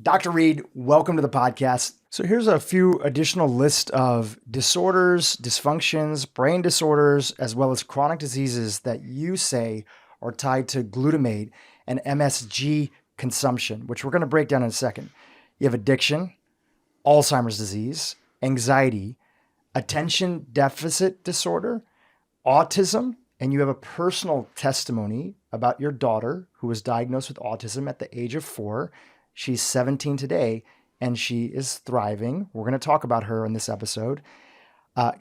Dr. Reid, welcome to the podcast. So here's a few additional list of disorders, dysfunctions, brain disorders, as well as chronic diseases that you say are tied to glutamate and MSG consumption, which we're going to break down in a second. You have addiction, Alzheimer's disease, anxiety, attention deficit disorder, autism, and you have a personal testimony about your daughter who was diagnosed with autism at the age of 4. She's 17 today, and she is thriving. We're going to talk about her in this episode.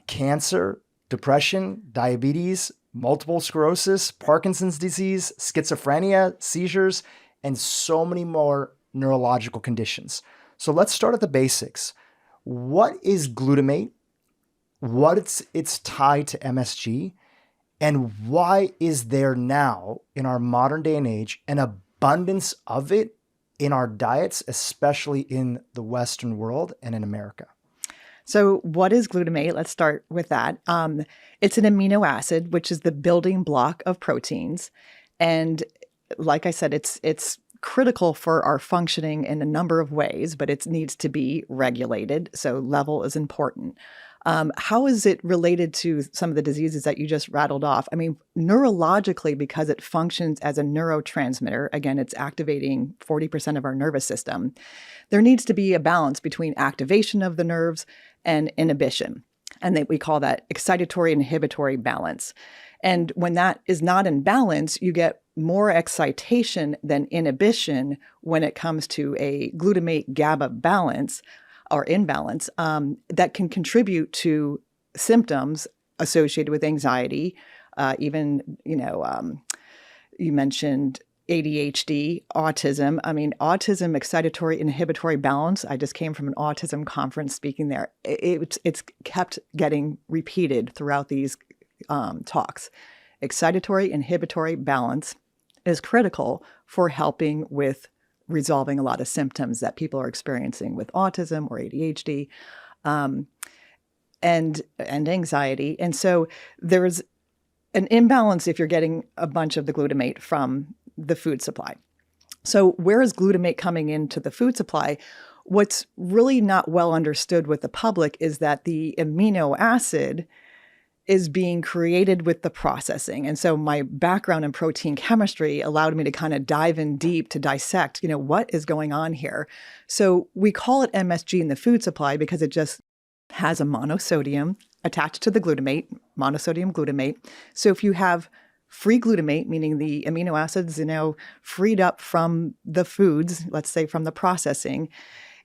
Cancer, depression, diabetes, multiple sclerosis, Parkinson's disease, schizophrenia, seizures, and so many more neurological conditions. So let's start at the basics. What is glutamate? What it's tied to MSG? And why is there now, in our modern day and age, an abundance of it in our diets, especially in the Western world and in America? So what is glutamate? Let's start with that. It's an amino acid, which is the building block of proteins. And like I said, it's critical for our functioning in a number of ways, but it needs to be regulated. So level is important. How is it related to some of the diseases that you just rattled off? I mean, neurologically, because it functions as a neurotransmitter, again, it's activating 40% of our nervous system, there needs to be a balance between activation of the nerves and inhibition. And we call that excitatory inhibitory balance. And when that is not in balance, you get more excitation than inhibition when it comes to a glutamate GABA balance or imbalance that can contribute to symptoms associated with anxiety. You mentioned ADHD, autism. I mean, autism, excitatory inhibitory balance. I just came from an autism conference speaking there. It's kept getting repeated throughout these talks. Excitatory inhibitory balance is critical for helping with resolving a lot of symptoms that people are experiencing with autism or ADHD and anxiety. And so there's an imbalance if you're getting a bunch of the glutamate from the food supply. So where is glutamate coming into the food supply? What's really not well understood with the public is that the amino acid is being created with the processing. And so my background in protein chemistry allowed me to kind of dive in deep to dissect, what is going on here. So we call it MSG in the food supply because it just has a monosodium attached to the glutamate, monosodium glutamate. So if you have free glutamate, meaning the amino acids, freed up from the foods, let's say from the processing,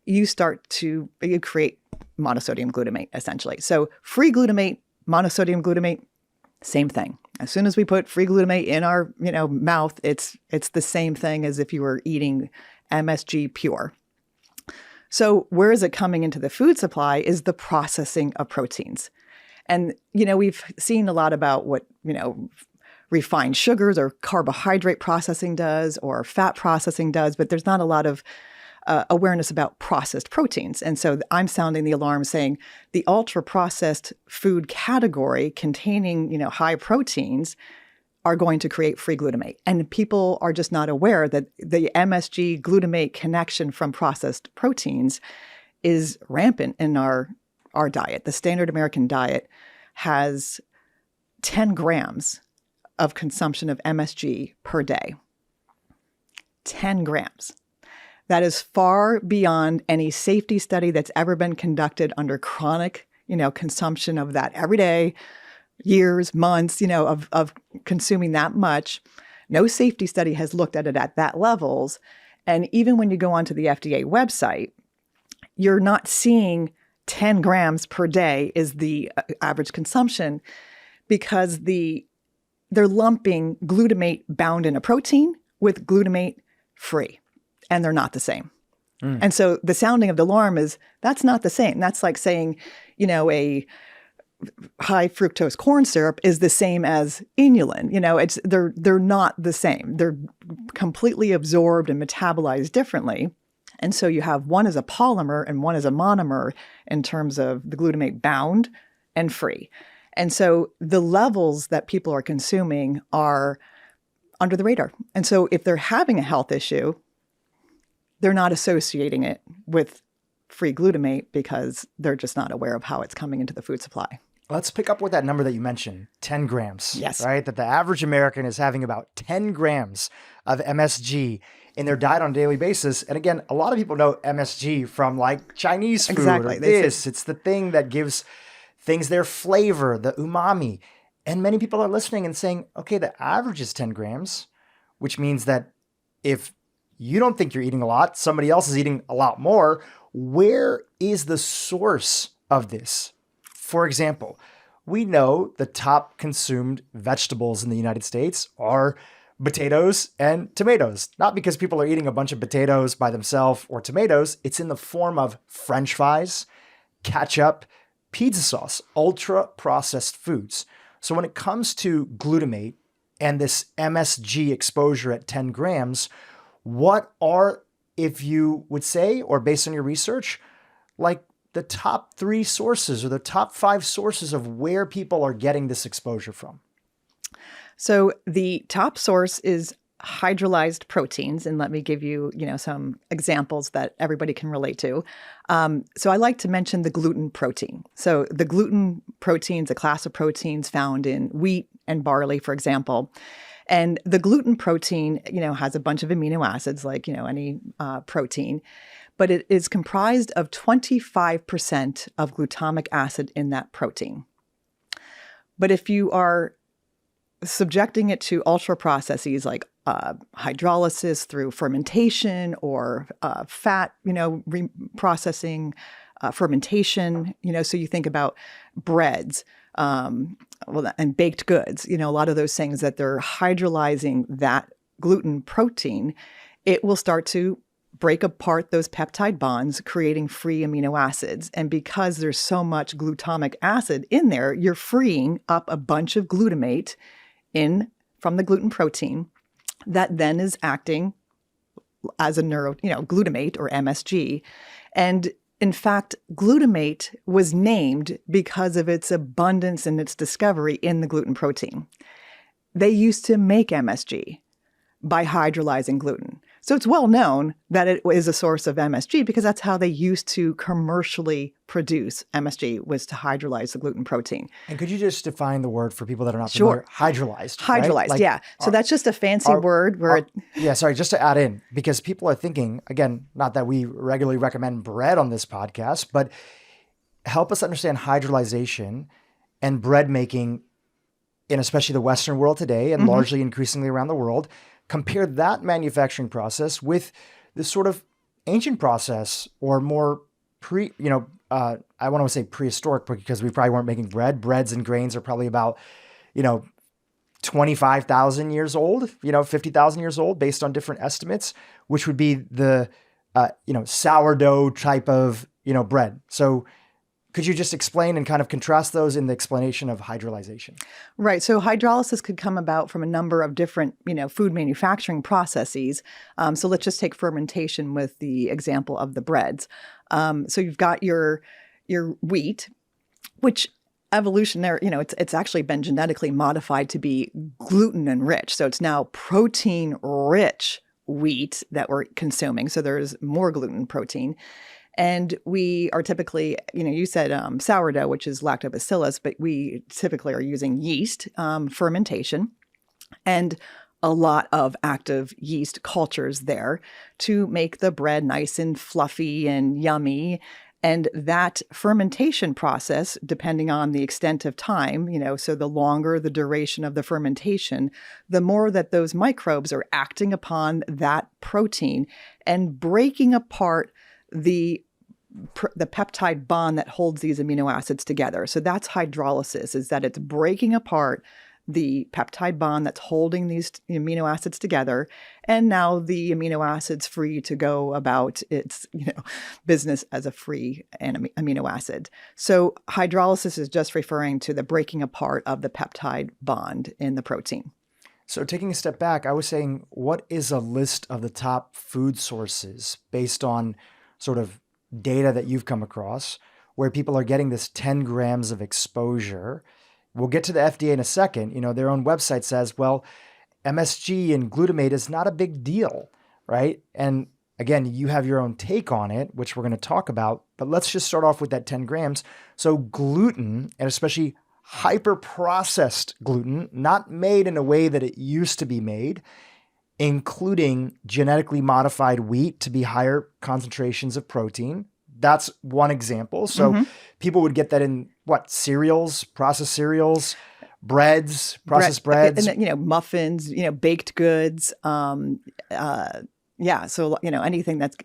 you create monosodium glutamate essentially. So free glutamate, monosodium glutamate, same thing. As soon as we put free glutamate in our, mouth, it's the same thing as if you were eating MSG pure. So where is it coming into the food supply is the processing of proteins. And, we've seen a lot about what, refined sugars or carbohydrate processing does or fat processing does, but there's not a lot of awareness about processed proteins. And so I'm sounding the alarm saying the ultra-processed food category containing, high proteins are going to create free glutamate. And people are just not aware that the MSG glutamate connection from processed proteins is rampant in our diet. The standard American diet has 10 grams of consumption of MSG per day. 10 grams. That is far beyond any safety study that's ever been conducted under chronic, consumption of that every day, years, months, of consuming that much. No safety study has looked at it at that levels. And even when you go onto the FDA website, you're not seeing 10 grams per day is the average consumption because they're lumping glutamate bound in a protein with glutamate free. And they're not the same. And so the sounding of the alarm is that's not the same. That's like saying, a high fructose corn syrup is the same as inulin. They're not the same. They're completely absorbed and metabolized differently. And so you have one as a polymer and one as a monomer in terms of the glutamate bound and free. And so the levels that people are consuming are under the radar. And so if they're having a health issue, they're not associating it with free glutamate because they're just not aware of how it's coming into the food supply. Let's pick up with that number that you mentioned, 10 grams. Yes. Right? That the average American is having about 10 grams of MSG in their diet on a daily basis. And again, a lot of people know MSG from like Chinese food. Exactly. Or this. It's the thing that gives things their flavor, the umami. And many people are listening and saying, okay, the average is 10 grams, which means that if you don't think you're eating a lot, somebody else is eating a lot more. Where is the source of this? For example, we know the top consumed vegetables in the United States are potatoes and tomatoes. Not because people are eating a bunch of potatoes by themselves or tomatoes. It's in the form of French fries, ketchup, pizza sauce, ultra-processed foods. So when it comes to glutamate and this MSG exposure at 10 grams, what are, if you would say, or based on your research, like the top 3 sources or the top 5 sources of where people are getting this exposure from? So the top source is hydrolyzed proteins. And let me give you, some examples that everybody can relate to. So I like to mention the gluten protein. So the gluten proteins, a class of proteins found in wheat and barley, for example. And the gluten protein, has a bunch of amino acids like, any protein, but it is comprised of 25% of glutamic acid in that protein. But if you are subjecting it to ultra processes like hydrolysis through fermentation or fat, processing, fermentation, so you think about breads, and baked goods, a lot of those things that they're hydrolyzing that gluten protein, it will start to break apart those peptide bonds, creating free amino acids. And because there's so much glutamic acid in there, you're freeing up a bunch of glutamate from the gluten protein that then is acting as a glutamate or MSG. And in fact, glutamate was named because of its abundance and its discovery in the gluten protein. They used to make MSG by hydrolyzing gluten. So it's well known that it is a source of MSG because that's how they used to commercially produce MSG, was to hydrolyze the gluten protein. And could you just define the word for people that are not familiar? Hydrolyzed. Hydrolyzed, right? Like, yeah. So that's just a fancy word where just to add in, because people are thinking, again, not that we regularly recommend bread on this podcast, but help us understand hydrolyzation and bread making in especially the Western world today and largely increasingly around the world. Compare that manufacturing process with this sort of ancient process or more I want to say prehistoric because we probably weren't making bread. Breads and grains are probably about, 25,000 years old, 50,000 years old based on different estimates, which would be the, sourdough type of, bread. So could you just explain and kind of contrast those in the explanation of hydrolyzation? Right. So hydrolysis could come about from a number of different, food manufacturing processes. So let's just take fermentation with the example of the breads. So you've got your wheat, which evolutionary, it's actually been genetically modified to be gluten enriched. So it's now protein rich wheat that we're consuming. So there's more gluten protein. And we are typically, you said sourdough, which is lactobacillus, but we typically are using yeast fermentation and a lot of active yeast cultures there to make the bread nice and fluffy and yummy. And that fermentation process, depending on the extent of time, so the longer the duration of the fermentation, the more that those microbes are acting upon that protein and breaking apart the peptide bond that holds these amino acids together. So that's hydrolysis, is that it's breaking apart the peptide bond that's holding these amino acids together. And now the amino acid's free to go about its business as a free amino acid. So hydrolysis is just referring to the breaking apart of the peptide bond in the protein. So taking a step back, I was saying, what is a list of the top food sources based on sort of data that you've come across where people are getting this 10 grams of exposure? We'll get to the FDA in a second. Their own website says, well, MSG and glutamate is not a big deal, right? And again, you have your own take on it, which we're going to talk about, but let's just start off with that 10 grams. So gluten, and especially hyper-processed gluten, not made in a way that it used to be made, including genetically modified wheat to be higher concentrations of protein. That's one example. So people would get that in cereals, processed cereals, breads, processed breads, and muffins, baked goods. So anything that's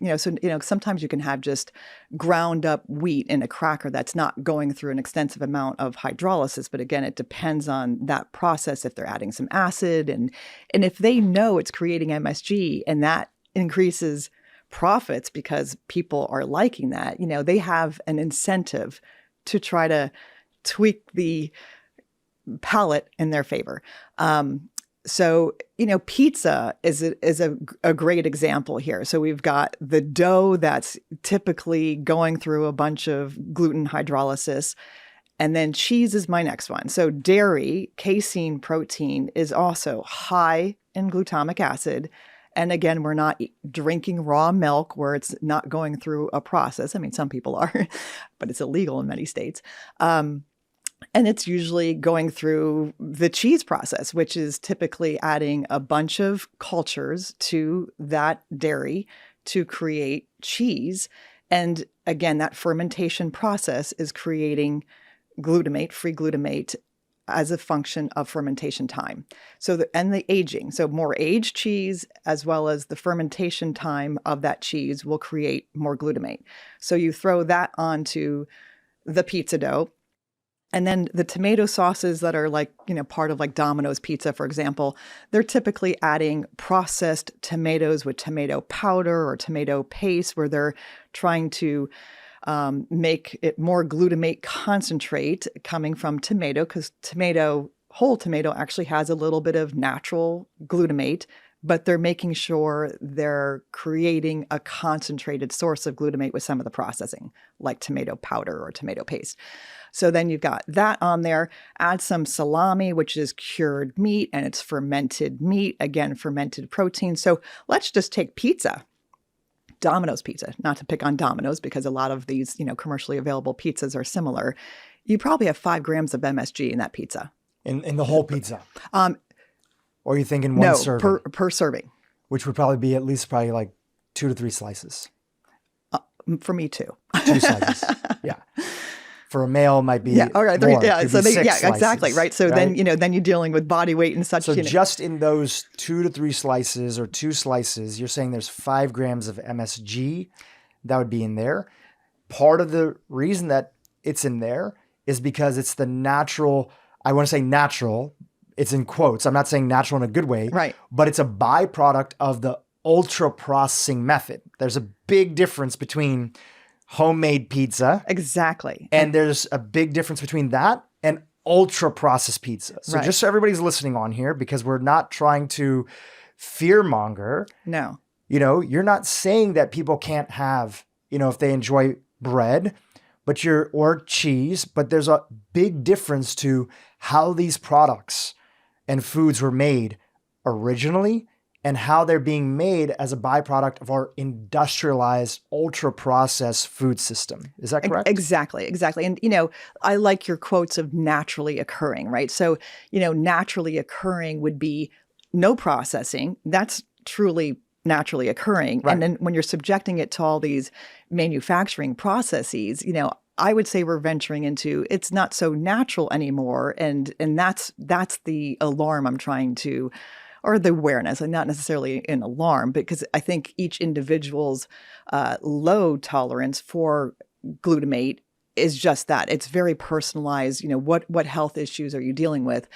sometimes you can have just ground up wheat in a cracker that's not going through an extensive amount of hydrolysis. But again, it depends on that process. If they're adding some acid and if they know it's creating MSG and that increases profits because people are liking that, they have an incentive to try to tweak the palate in their favor. So, pizza is a great example here. So we've got the dough that's typically going through a bunch of gluten hydrolysis. And then cheese is my next one. So dairy, casein protein is also high in glutamic acid. And again, we're not drinking raw milk where it's not going through a process. I mean, some people are, but it's illegal in many states. And it's usually going through the cheese process, which is typically adding a bunch of cultures to that dairy to create cheese. And again, that fermentation process is creating glutamate, free glutamate, as a function of fermentation time. So the aging. So more aged cheese as well as the fermentation time of that cheese will create more glutamate. So you throw that onto the pizza dough. And then the tomato sauces that are part of Domino's pizza, for example, they're typically adding processed tomatoes with tomato powder or tomato paste where they're trying to make it more glutamate concentrate coming from tomato, because whole tomato actually has a little bit of natural glutamate, but they're making sure they're creating a concentrated source of glutamate with some of the processing, like tomato powder or tomato paste. So then you've got that on there. Add some salami, which is cured meat, and it's fermented meat, again, fermented protein. So let's just take pizza. Domino's pizza, not to pick on Domino's because a lot of these, commercially available pizzas are similar. You probably have 5 grams of MSG in that pizza. In the whole pizza? Or are you thinking one serving? No, per serving. Which would probably be at least 2 to 3 slices. For me too. 2 slices, yeah. For a male, it might be all right, more. So exactly, right. So right? then you're dealing with body weight and such. So just in those 2 to 3 slices or 2 slices, you're saying there's 5 grams of MSG that would be in there. Part of the reason that it's in there is because it's the natural. I want to say natural. It's in quotes. I'm not saying natural in a good way, right? But it's a byproduct of the ultra processing method. There's a big difference between homemade pizza. Exactly. And there's a big difference between that and ultra processed pizza. So just so everybody's listening on here, because we're not trying to fear monger. No. You're not saying that people can't have, if they enjoy bread, or cheese, but there's a big difference to how these products and foods were made originally and how they're being made as a byproduct of our industrialized, ultra-processed food system. Is that correct? Exactly. And, I like your quotes of naturally occurring, right? So, naturally occurring would be no processing. That's truly naturally occurring. Right. And then when you're subjecting it to all these manufacturing processes, I would say we're venturing into it's not so natural anymore. And that's the alarm I'm trying to, or the awareness, and not necessarily an alarm, because I think each individual's low tolerance for glutamate is just that. It's very personalized. What health issues are you dealing with?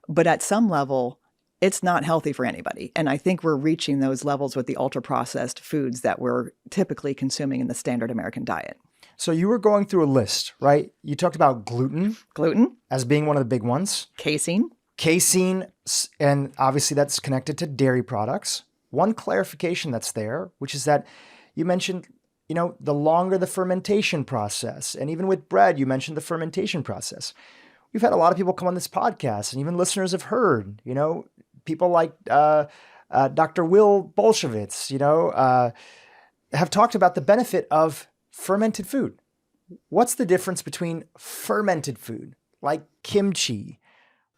But at some level, it's not healthy for anybody. And I think we're reaching those levels with the ultra-processed foods that we're typically consuming in the standard American diet. So you were going through a list, right? You talked about gluten. Gluten. As being one of the big ones. Casein, and obviously that's connected to dairy products. One clarification that's there, which is that you mentioned, the longer the fermentation process, and even with bread, you mentioned the fermentation process. We've had a lot of people come on this podcast, and even listeners have heard, people like Dr. Will Bolshevitz, have talked about the benefit of fermented food. What's the difference between fermented food like kimchi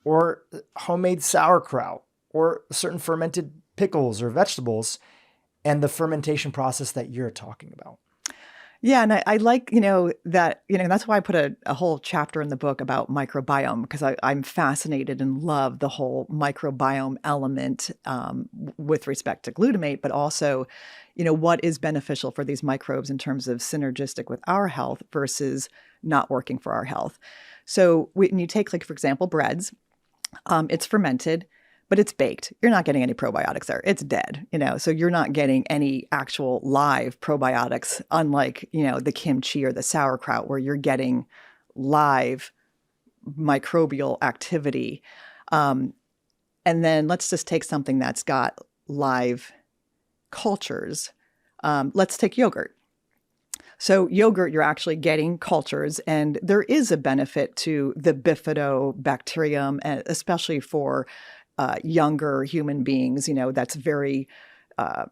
or homemade sauerkraut or certain fermented pickles or vegetables and the fermentation process that you're talking about? Yeah, and I like, that, that's why I put a whole chapter in the book about microbiome, because I'm fascinated and love the whole microbiome element with respect to glutamate, but also, what is beneficial for these microbes in terms of synergistic with our health versus not working for our health. So when you take, like, for example, breads, it's fermented, but it's baked. You're not getting any probiotics there. It's dead, so you're not getting any actual live probiotics, unlike, the kimchi or the sauerkraut, where you're getting live microbial activity. And then let's just take something that's got live cultures. Let's take yogurt. So yogurt, you're actually getting cultures, and there is a benefit to the bifidobacterium, especially for younger human beings, that's very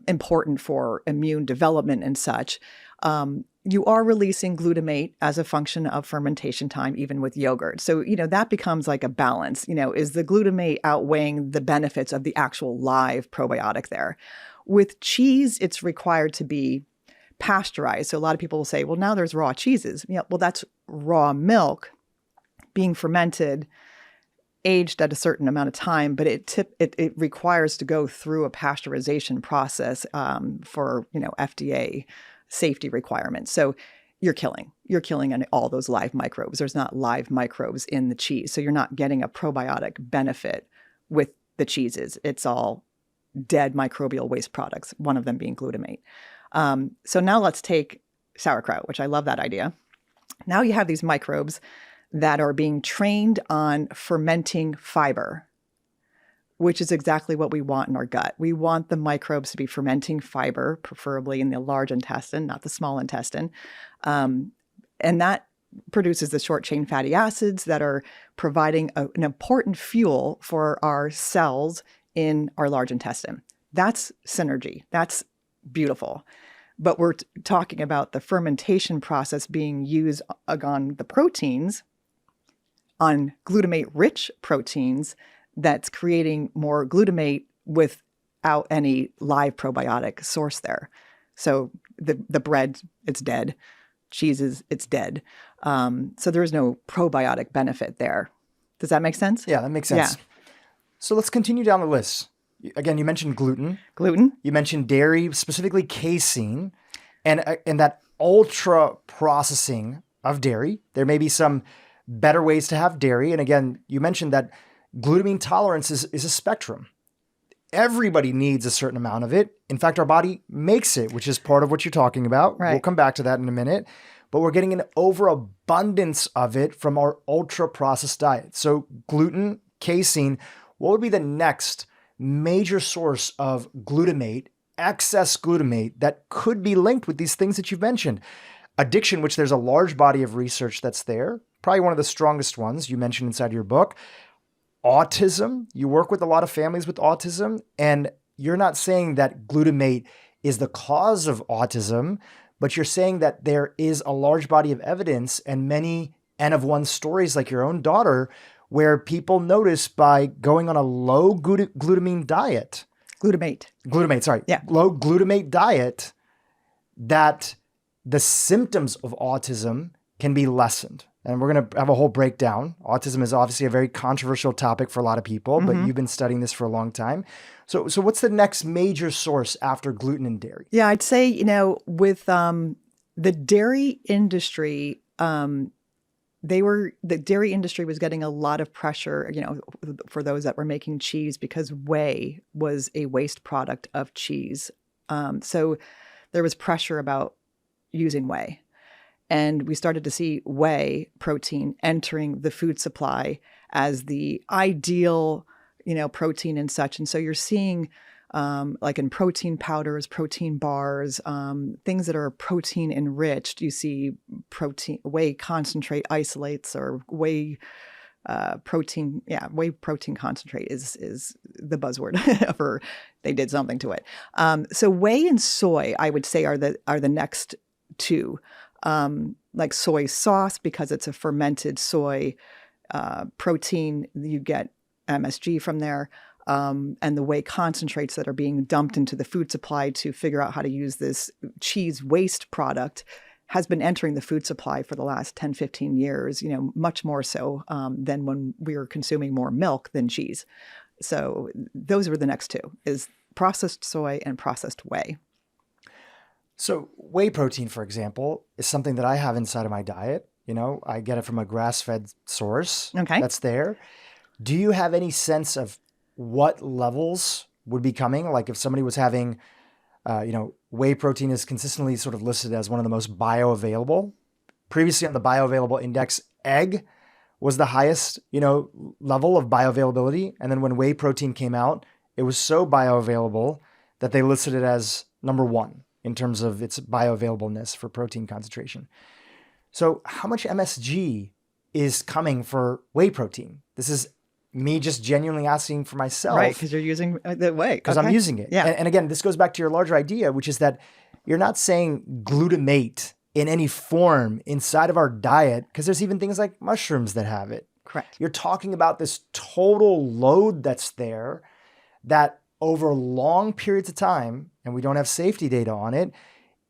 important for immune development and such. You are releasing glutamate as a function of fermentation time, even with yogurt. So, that becomes like a balance. Is the glutamate outweighing the benefits of the actual live probiotic there? With cheese, it's required to be pasteurized. So a lot of people will say, well, now there's raw cheeses. Yeah, well, that's raw milk being fermented, aged at a certain amount of time, but it requires to go through a pasteurization process for FDA safety requirements. So you're killing all those live microbes. There's not live microbes in the cheese, so you're not getting a probiotic benefit with the cheeses. It's all dead microbial waste products. One of them being glutamate. So now let's take sauerkraut, which I love that idea. Now you have these microbes that are being trained on fermenting fiber, which is exactly what we want in our gut. We want the microbes to be fermenting fiber, preferably in the large intestine, not the small intestine. And that produces the short-chain fatty acids that are providing an important fuel for our cells in our large intestine. That's synergy. That's beautiful. But we're talking about the fermentation process being used on the proteins, on glutamate-rich proteins, that's creating more glutamate without any live probiotic source there. So the bread, it's dead. Cheeses, it's dead. So there is no probiotic benefit there. Does that make sense? Yeah, that makes sense. Yeah. So let's continue down the list. Again, you mentioned gluten. You mentioned dairy, specifically casein, and that ultra processing of dairy. There may be some better ways to have dairy. And again, you mentioned that glutamine tolerance is a spectrum. Everybody needs a certain amount of it. In fact, our body makes it, which is part of what you're talking about. Right. We'll come back to that in a minute. But we're getting an overabundance of it from our ultra processed diet. So gluten, casein, what would be the next major source of glutamate, excess glutamate, that could be linked with these things that you've mentioned? Addiction, which there's a large body of research that's there, probably one of the strongest ones you mentioned inside your book. Autism, you work with a lot of families with autism, and you're not saying that glutamate is the cause of autism, but you're saying that there is a large body of evidence and many N of one stories like your own daughter, where people notice by going on a low glutamate diet. Glutamate, sorry. Yeah. Low glutamate diet, that the symptoms of autism can be lessened. And we're going to have a whole breakdown. Autism is obviously a very controversial topic for a lot of people, but you've been studying this for a long time. So what's the next major source after gluten and dairy? Yeah, I'd say, with the dairy industry, the dairy industry was getting a lot of pressure, for those that were making cheese, because whey was a waste product of cheese. So there was pressure about using whey. And we started to see whey protein entering the food supply as the ideal, protein and such. And so you're seeing, like in protein powders, protein bars, things that are protein enriched. You see whey concentrate isolates or whey protein, whey protein concentrate is the buzzword for they did something to it. So whey and soy, I would say, are the next two. Like soy sauce, because it's a fermented soy protein, you get MSG from there. And the whey concentrates that are being dumped into the food supply to figure out how to use this cheese waste product has been entering the food supply for the last 10, 15 years, much more so than when we were consuming more milk than cheese. So those were the next two, is processed soy and processed whey. So whey protein, for example, is something that I have inside of my diet. I get it from a grass-fed source that's there. Do you have any sense of what levels would be coming? Like if somebody was having, whey protein is consistently sort of listed as one of the most bioavailable. Previously on the bioavailable index, egg was the highest, level of bioavailability. And then when whey protein came out, it was so bioavailable that they listed it as number one in terms of its bioavailableness for protein concentration. So how much MSG is coming for whey protein? This is me just genuinely asking for myself. Right, because you're using the whey. Because I'm using it. Yeah. And again, this goes back to your larger idea, which is that you're not saying glutamate in any form inside of our diet, because there's even things like mushrooms that have it. Correct. You're talking about this total load that's there that over long periods of time, and we don't have safety data on it,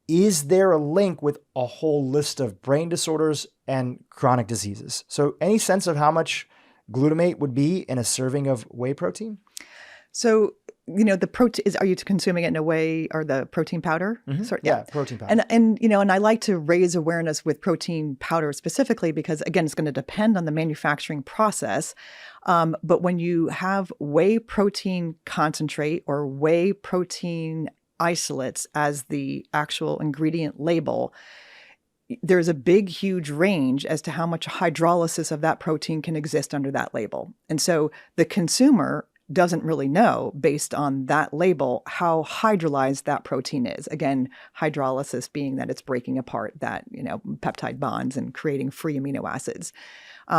is there a link with a whole list of brain disorders and chronic diseases? So any sense of how much glutamate would be in a serving of whey protein? So, the protein are you consuming it in a whey, or the protein powder? Mm-hmm. Yeah, protein powder. And I like to raise awareness with protein powder specifically because, again, it's going to depend on the manufacturing process. But when you have whey protein concentrate or whey protein isolates as the actual ingredient label, there's a big, huge range as to how much hydrolysis of that protein can exist under that label. And so the consumer doesn't really know, based on that label, how hydrolyzed that protein is. Again, hydrolysis being that it's breaking apart that, peptide bonds and creating free amino acids.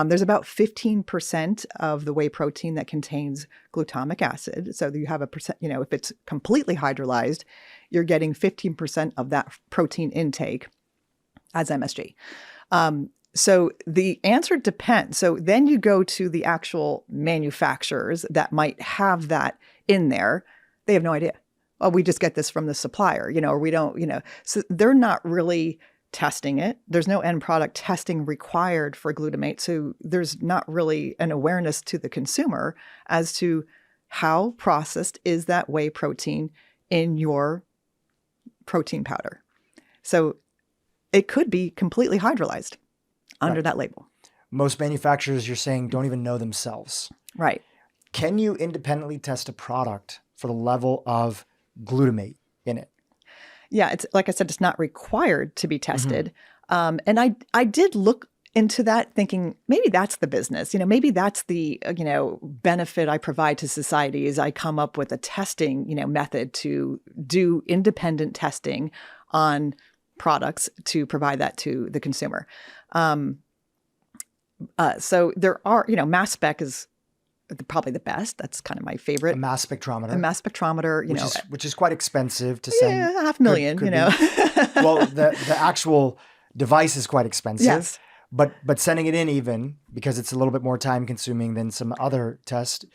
There's about 15% of the whey protein that contains glutamic acid. So you have a percent, if it's completely hydrolyzed, you're getting 15% of that protein intake as MSG. So the answer depends. So then you go to the actual manufacturers that might have that in there. They have no idea. Oh, we just get this from the supplier, or we don't, So they're not really testing it. There's no end product testing required for glutamate. So there's not really an awareness to the consumer as to how processed is that whey protein in your protein powder. So it could be completely hydrolyzed under that label. Most manufacturers, you're saying, don't even know themselves. Right. Can you independently test a product for the level of glutamate in it? Yeah, it's like I said, it's not required to be tested. Mm-hmm. And I did look into that thinking maybe that's the business, maybe that's the, benefit I provide to society is I come up with a testing, method to do independent testing on products to provide that to the consumer. So there are, mass spec is probably the best. That's kind of my favorite. A mass spectrometer. A mass spectrometer, which is quite expensive to send. Yeah, $500,000, Well, the actual device is quite expensive. Yes. But sending it in, even because it's a little bit more time consuming than some other tests,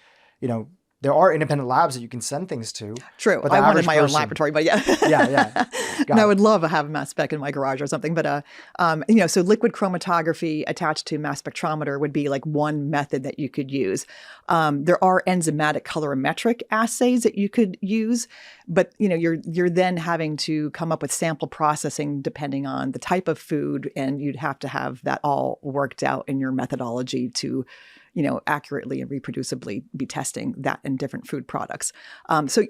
there are independent labs that you can send things to. True. I wanted my own laboratory, but yeah. Yeah. And I would love to have a mass spec in my garage or something. But, so liquid chromatography attached to mass spectrometer would be like one method that you could use. There are enzymatic colorimetric assays that you could use, but, you're then having to come up with sample processing depending on the type of food, and you'd have to have that all worked out in your methodology to accurately and reproducibly be testing that in different food products. So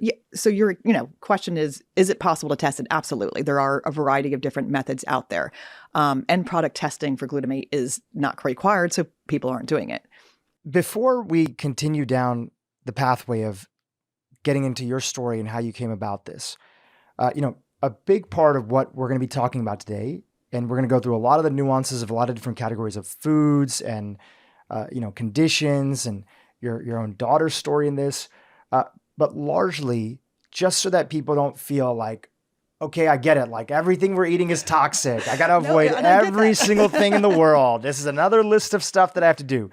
your, question is it possible to test it? Absolutely. There are a variety of different methods out there. End product testing for glutamate is not required, so people aren't doing it. Before we continue down the pathway of getting into your story and how you came about this, a big part of what we're going to be talking about today, and we're going to go through a lot of the nuances of a lot of different categories of foods and conditions and your own daughter's story in this, but largely just so that people don't feel like, okay, I get it. Like everything we're eating is toxic. I got to avoid every single thing in the world. This is another list of stuff that I have to do.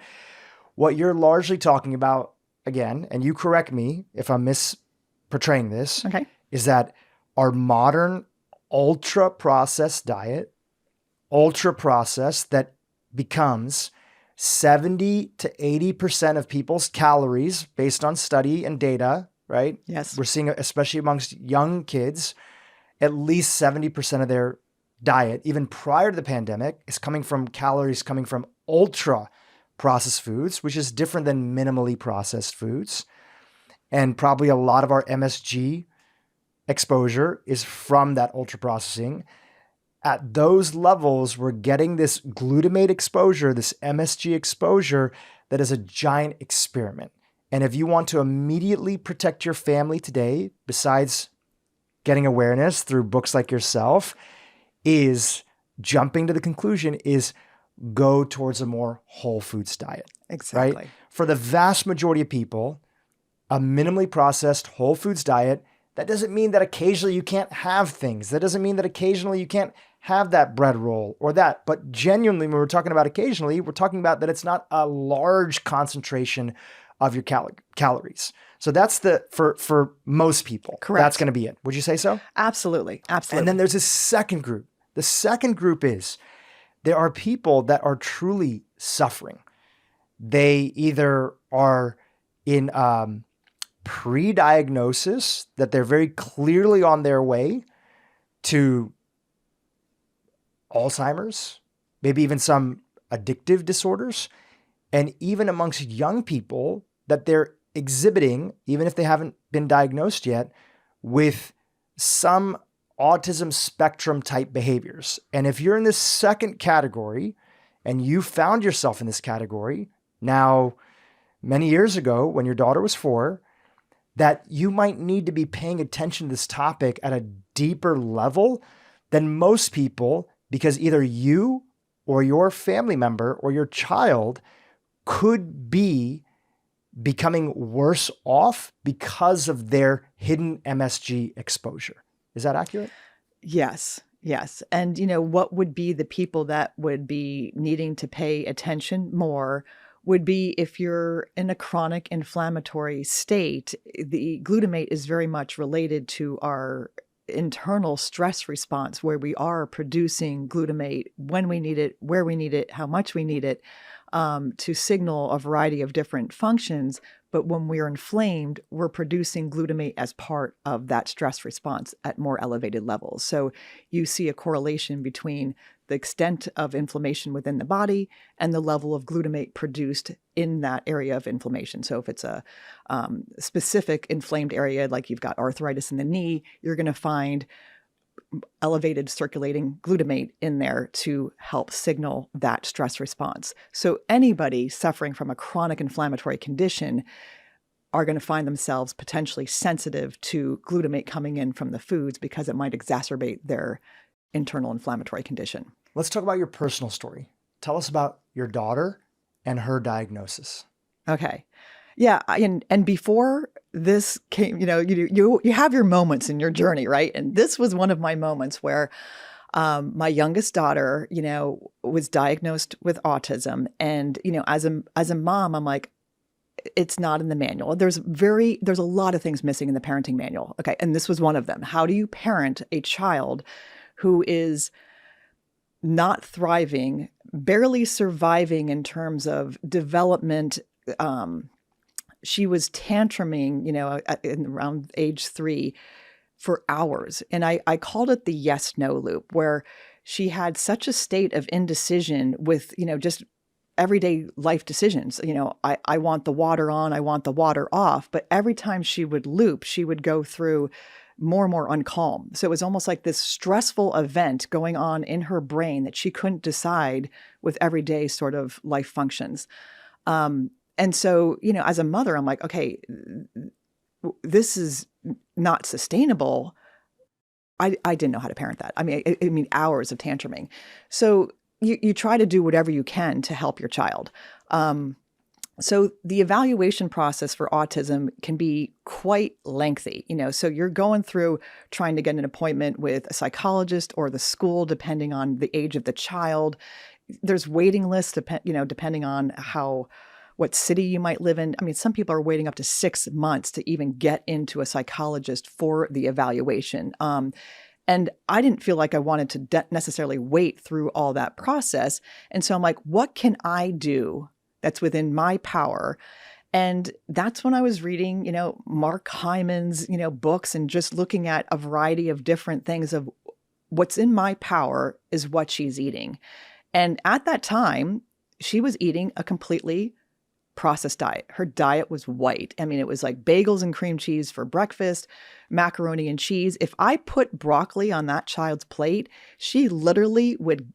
What you're largely talking about, again, and you correct me if I'm misportraying this, is that our modern ultra-processed diet, ultra-processed, that becomes 70 to 80% of people's calories based on study and data, right? Yes. We're seeing, especially amongst young kids, at least 70% of their diet, even prior to the pandemic, is coming from calories coming from ultra processed foods, which is different than minimally processed foods. And probably a lot of our MSG exposure is from that ultra processing. At those levels, we're getting this glutamate exposure, this MSG exposure that is a giant experiment. And if you want to immediately protect your family today, besides getting awareness through books like yourself, is jumping to the conclusion is go towards a more whole foods diet. Exactly. Right? For the vast majority of people, a minimally processed whole foods diet, that doesn't mean that occasionally you can't have things. That doesn't mean that occasionally you can't have that bread roll or that. But genuinely, when we're talking about occasionally, we're talking about that it's not a large concentration of your calories. So that's for most people. Correct. That's going to be it. Would you say so? Absolutely. Absolutely. And then there's a second group. The second group is there are people that are truly suffering. They either are in pre-diagnosis, that they're very clearly on their way to Alzheimer's, maybe even some addictive disorders, and even amongst young people that they're exhibiting, even if they haven't been diagnosed yet, with some autism spectrum type behaviors. And if you're in this second category and you found yourself in this category now, many years ago when your daughter was 4, that you might need to be paying attention to this topic at a deeper level than most people, because either you or your family member or your child could be becoming worse off because of their hidden MSG exposure. Is that accurate? Yes. Yes. And, what would be the people that would be needing to pay attention more would be if you're in a chronic inflammatory state. The glutamate is very much related to our internal stress response, where we are producing glutamate when we need it, where we need it, how much we need it, to signal a variety of different functions. But when we're inflamed, we're producing glutamate as part of that stress response at more elevated levels. So you see a correlation between the extent of inflammation within the body and the level of glutamate produced in that area of inflammation. So if it's a specific inflamed area, like you've got arthritis in the knee, you're going to find elevated circulating glutamate in there to help signal that stress response. So anybody suffering from a chronic inflammatory condition are going to find themselves potentially sensitive to glutamate coming in from the foods, because it might exacerbate their internal inflammatory condition. Let's talk about your personal story. Tell us about your daughter and her diagnosis. Okay. Yeah. And before this came, you have your moments in your journey, right? And this was one of my moments where my youngest daughter, was diagnosed with autism. And, as a mom, I'm like, it's not in the manual. There's a lot of things missing in the parenting manual. Okay. And this was one of them. How do you parent a child who is not thriving, barely surviving in terms of development? She was tantruming, around age 3 for hours. And I called it the yes-no loop, where she had such a state of indecision with, just everyday life decisions. I want the water on, I want the water off. But every time she would loop, she would go through more and more uncalm. So it was almost like this stressful event going on in her brain that she couldn't decide with everyday sort of life functions. And so, as a mother, I'm like, okay, this is not sustainable. I didn't know how to parent that. I mean, hours of tantruming. So you try to do whatever you can to help your child. So the evaluation process for autism can be quite lengthy, so you're going through trying to get an appointment with a psychologist or the school, depending on the age of the child. There's waiting lists, depending on what city you might live in. I mean, some people are waiting up to 6 months to even get into a psychologist for the evaluation. And I didn't feel like I wanted to necessarily wait through all that process. And so I'm like, what can I do that's within my power? And that's when I was reading, Mark Hyman's, books, and just looking at a variety of different things of what's in my power is what she's eating. And at that time, she was eating a completely processed diet. Her diet was white. I mean, it was like bagels and cream cheese for breakfast, macaroni and cheese. If I put broccoli on that child's plate, she literally would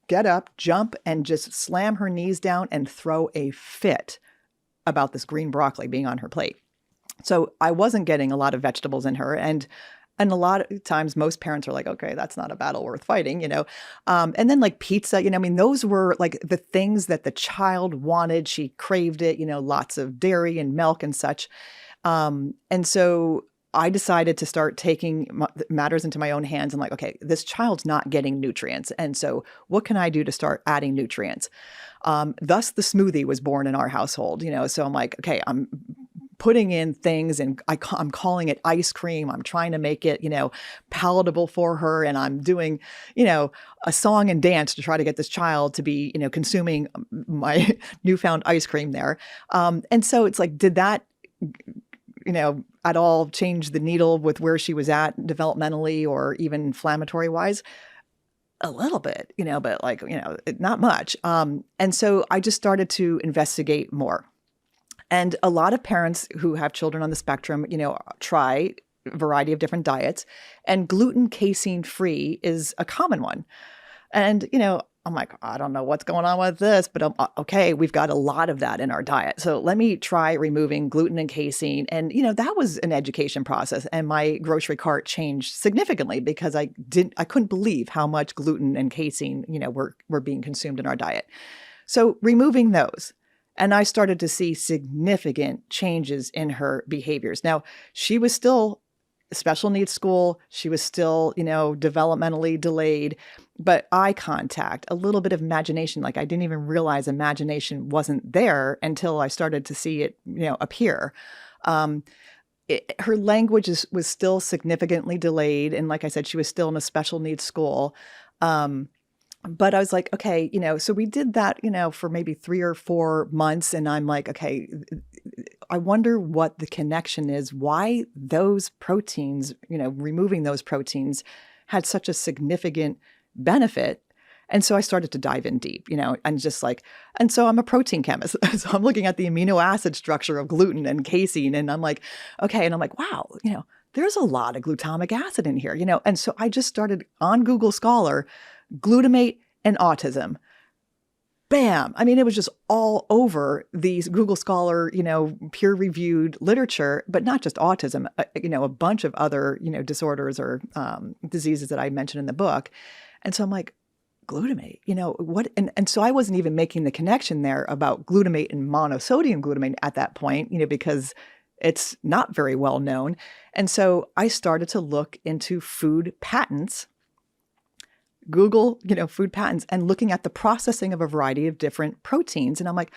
get up, jump, and just slam her knees down and throw a fit about this green broccoli being on her plate. So I wasn't getting a lot of vegetables in her. And a lot of times most parents are like, okay, that's not a battle worth fighting, And then like pizza, those were like the things that the child wanted. She craved it, lots of dairy and milk and such. And so I decided to start taking matters into my own hands and like, okay, this child's not getting nutrients. And so what can I do to start adding nutrients? Thus the smoothie was born in our household, so I'm like, okay, I'm putting in things and I'm calling it ice cream. I'm trying to make it, palatable for her. And I'm doing, a song and dance to try to get this child to be, consuming my newfound ice cream there. And so it's like, did that, at all change the needle with where she was at developmentally or even inflammatory wise? A little bit, but like, not much. And so I just started to investigate more. And a lot of parents who have children on the spectrum, try a variety of different diets, and gluten casein free is a common one. And, I'm like, I don't know what's going on with this, but okay, we've got a lot of that in our diet. So let me try removing gluten and casein. And, that was an education process. And my grocery cart changed significantly because I couldn't believe how much gluten and casein, were being consumed in our diet. So removing those. And I started to see significant changes in her behaviors. Now, she was still special needs school. She was still, developmentally delayed, but eye contact, a little bit of imagination. Like I didn't even realize imagination wasn't there until I started to see it, appear. Her language was still significantly delayed. And like I said, she was still in a special needs school. But I was like, okay, so we did that, for maybe 3 or 4 months. And I'm like, okay, I wonder what the connection is, why those proteins, removing those proteins had such a significant benefit. And so I started to dive in deep, and just like, and so I'm a protein chemist. So I'm looking at the amino acid structure of gluten and casein. And I'm like, okay. And I'm like, wow, there's a lot of glutamic acid in here, And so I just started on Google Scholar, glutamate and autism. Bam. I mean, it was just all over these Google Scholar, peer-reviewed literature, but not just autism, a bunch of other, disorders or diseases that I mentioned in the book. And so I'm like, glutamate, what? And so I wasn't even making the connection there about glutamate and monosodium glutamate at that point, because it's not very well known. And so I started to look into food patents, Google, food patents, and looking at the processing of a variety of different proteins. And I'm like,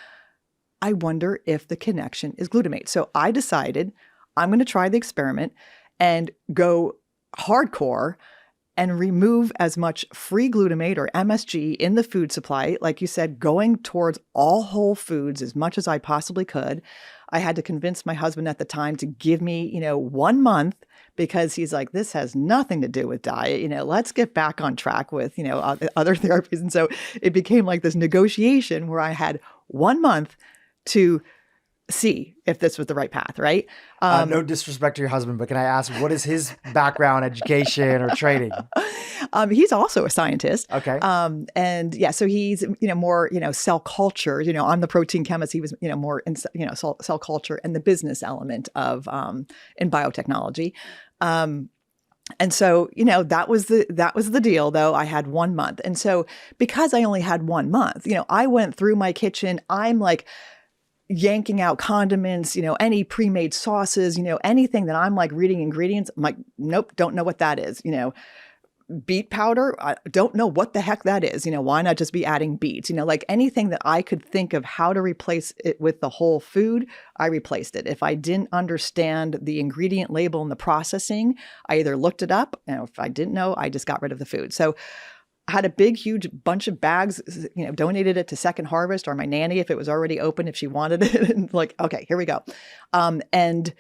I wonder if the connection is glutamate. So I decided I'm going to try the experiment and go hardcore and remove as much free glutamate or MSG in the food supply. Like you said, going towards all whole foods as much as I possibly could. I had to convince my husband at the time to give me, 1 month, because he's like, this has nothing to do with diet. Let's get back on track with, other therapies. And so it became like this negotiation where I had 1 month to see if this was the right path, right? No disrespect to your husband, but can I ask, what is his background, education, or training? He's also a scientist. Okay. And yeah, so he's, more, cell culture, I'm the protein chemist. He was, more in, cell culture and the business element of, in biotechnology. And so, that was the deal, though. I had 1 month. And so because I only had 1 month, I went through my kitchen. I'm like yanking out condiments, any pre-made sauces, anything that I'm like reading ingredients. I'm like, nope, don't know what that is. Beet powder, I don't know what the heck that is. Why not just be adding beets? Like anything that I could think of how to replace it with the whole food, I replaced it. If I didn't understand the ingredient label and the processing, I either looked it up, and if I didn't know, I just got rid of the food. So I had a big, huge bunch of bags, donated it to Second Harvest or my nanny if it was already open, if she wanted it. And like, okay, here we go. And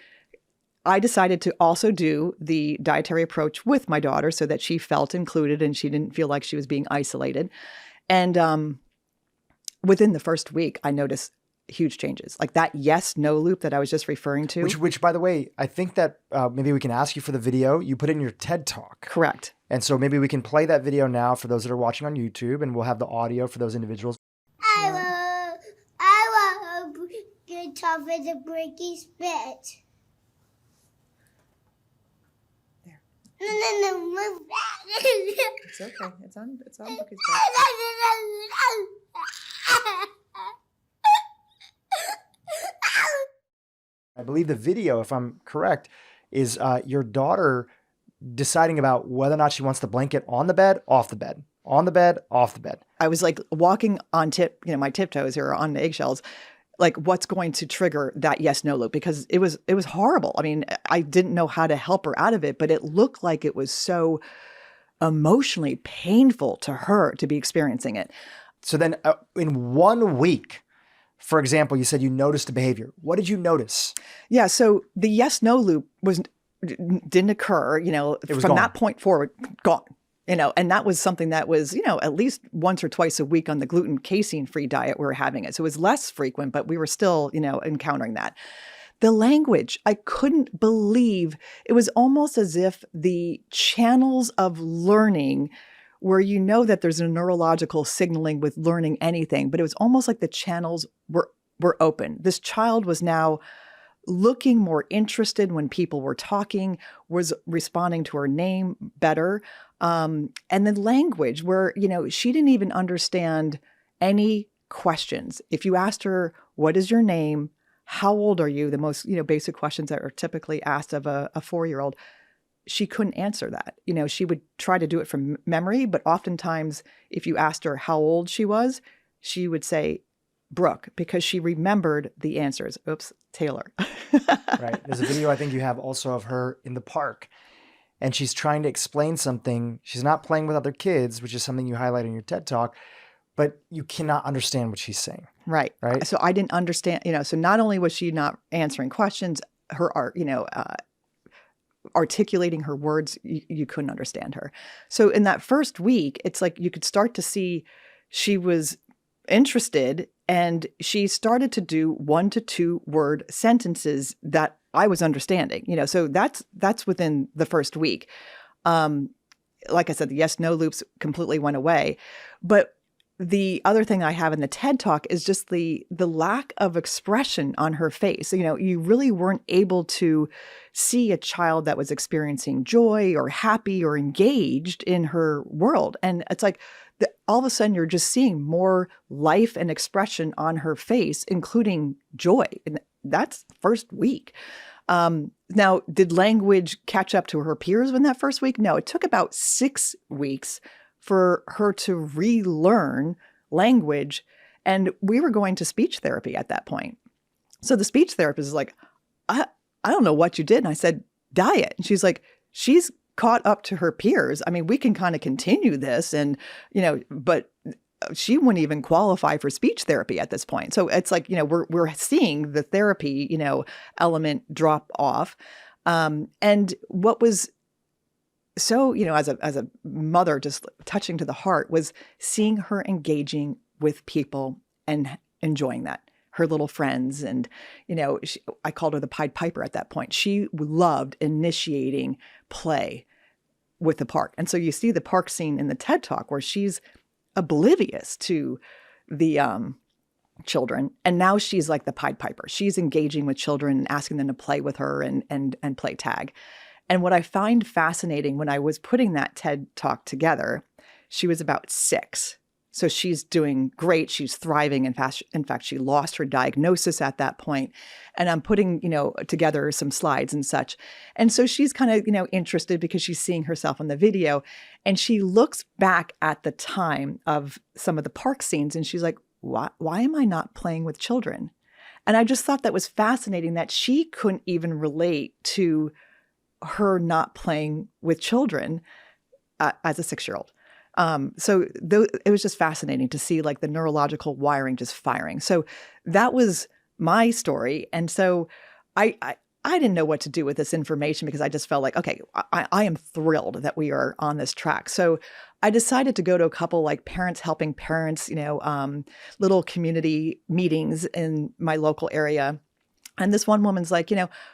I decided to also do the dietary approach with my daughter so that she felt included and she didn't feel like she was being isolated. And within the first week, I noticed huge changes, like that yes/no loop that I was just referring to. Which by the way, I think that maybe we can ask you for the video. You put it in your TED Talk. Correct. And so maybe we can play that video now for those that are watching on YouTube, and we'll have the audio for those individuals. I want a good top with a breaky spit. No, move that. It's okay. It's on Bookie's I believe the video, if I'm correct, is your daughter deciding about whether or not she wants the blanket on the bed, off the bed, on the bed, off the bed. I was like walking on my tiptoes here on the eggshells, like what's going to trigger that yes/no loop, because it was horrible. I mean, I didn't know how to help her out of it, but it looked like it was so emotionally painful to her to be experiencing it. So then in 1 week, for example, you said you noticed a behavior. What did you notice? Yeah. So the yes/no loop didn't occur, from gone. that point forward, gone. And that was something that was, at least once or twice a week on the gluten casein-free diet we were having it. So it was less frequent, but we were still, encountering that. The language, I couldn't believe. It was almost as if the channels of learning where that there's a neurological signaling with learning anything, but it was almost like the channels were open. This child was now looking more interested when people were talking, was responding to her name better. And then language where, she didn't even understand any questions. If you asked her, what is your name? How old are you? The most, basic questions that are typically asked of a 4-year-old, she couldn't answer that. She would try to do it from memory, but oftentimes if you asked her how old she was, she would say Brooke, because she remembered the answers. Oops, Taylor. Right. There's a video I think you have also of her in the park, and she's trying to explain something. She's not playing with other kids, which is something you highlight in your TED Talk, but you cannot understand what she's saying. Right. Right. So I didn't understand, so not only was she not answering questions, her art, articulating her words, you couldn't understand her. So in that first week, it's like you could start to see she was interested, and she started to do 1 to 2 word sentences that I was understanding, so that's within the first week. Like I said, the yes/no loops completely went away. But the other thing I have in the TED Talk is just the lack of expression on her face. You really weren't able to see a child that was experiencing joy or happy or engaged in her world. And it's like all of a sudden you're just seeing more life and expression on her face, including joy. And that's first week. Now, did language catch up to her peers in that first week? No, it took about 6 weeks for her to relearn language. And we were going to speech therapy at that point. So the speech therapist is like, I don't know what you did. And I said, diet. And she's like, she's caught up to her peers. I mean, we can kind of continue this and, but she wouldn't even qualify for speech therapy at this point. So it's like, we're seeing the therapy, element drop off. And what was so, as a mother, just touching to the heart was seeing her engaging with people and enjoying that. Her little friends. And, I called her the Pied Piper at that point. She loved initiating play with the park. And so you see the park scene in the TED Talk where she's oblivious to the children. And now she's like the Pied Piper. She's engaging with children and asking them to play with her and play tag. And what I find fascinating when I was putting that TED Talk together, she was about 6. So she's doing great. She's thriving. In fact, she lost her diagnosis at that point. And I'm putting, together some slides and such. And so she's kind of, interested because she's seeing herself on the video. And she looks back at the time of some of the park scenes and she's like, why am I not playing with children? And I just thought that was fascinating that she couldn't even relate to her not playing with children as a 6-year-old. It was just fascinating to see like the neurological wiring just firing. So that was my story. And so I didn't know what to do with this information because I just felt like, okay, I am thrilled that we are on this track. So I decided to go to a couple like Parents Helping Parents, little community meetings in my local area. And this one woman's like,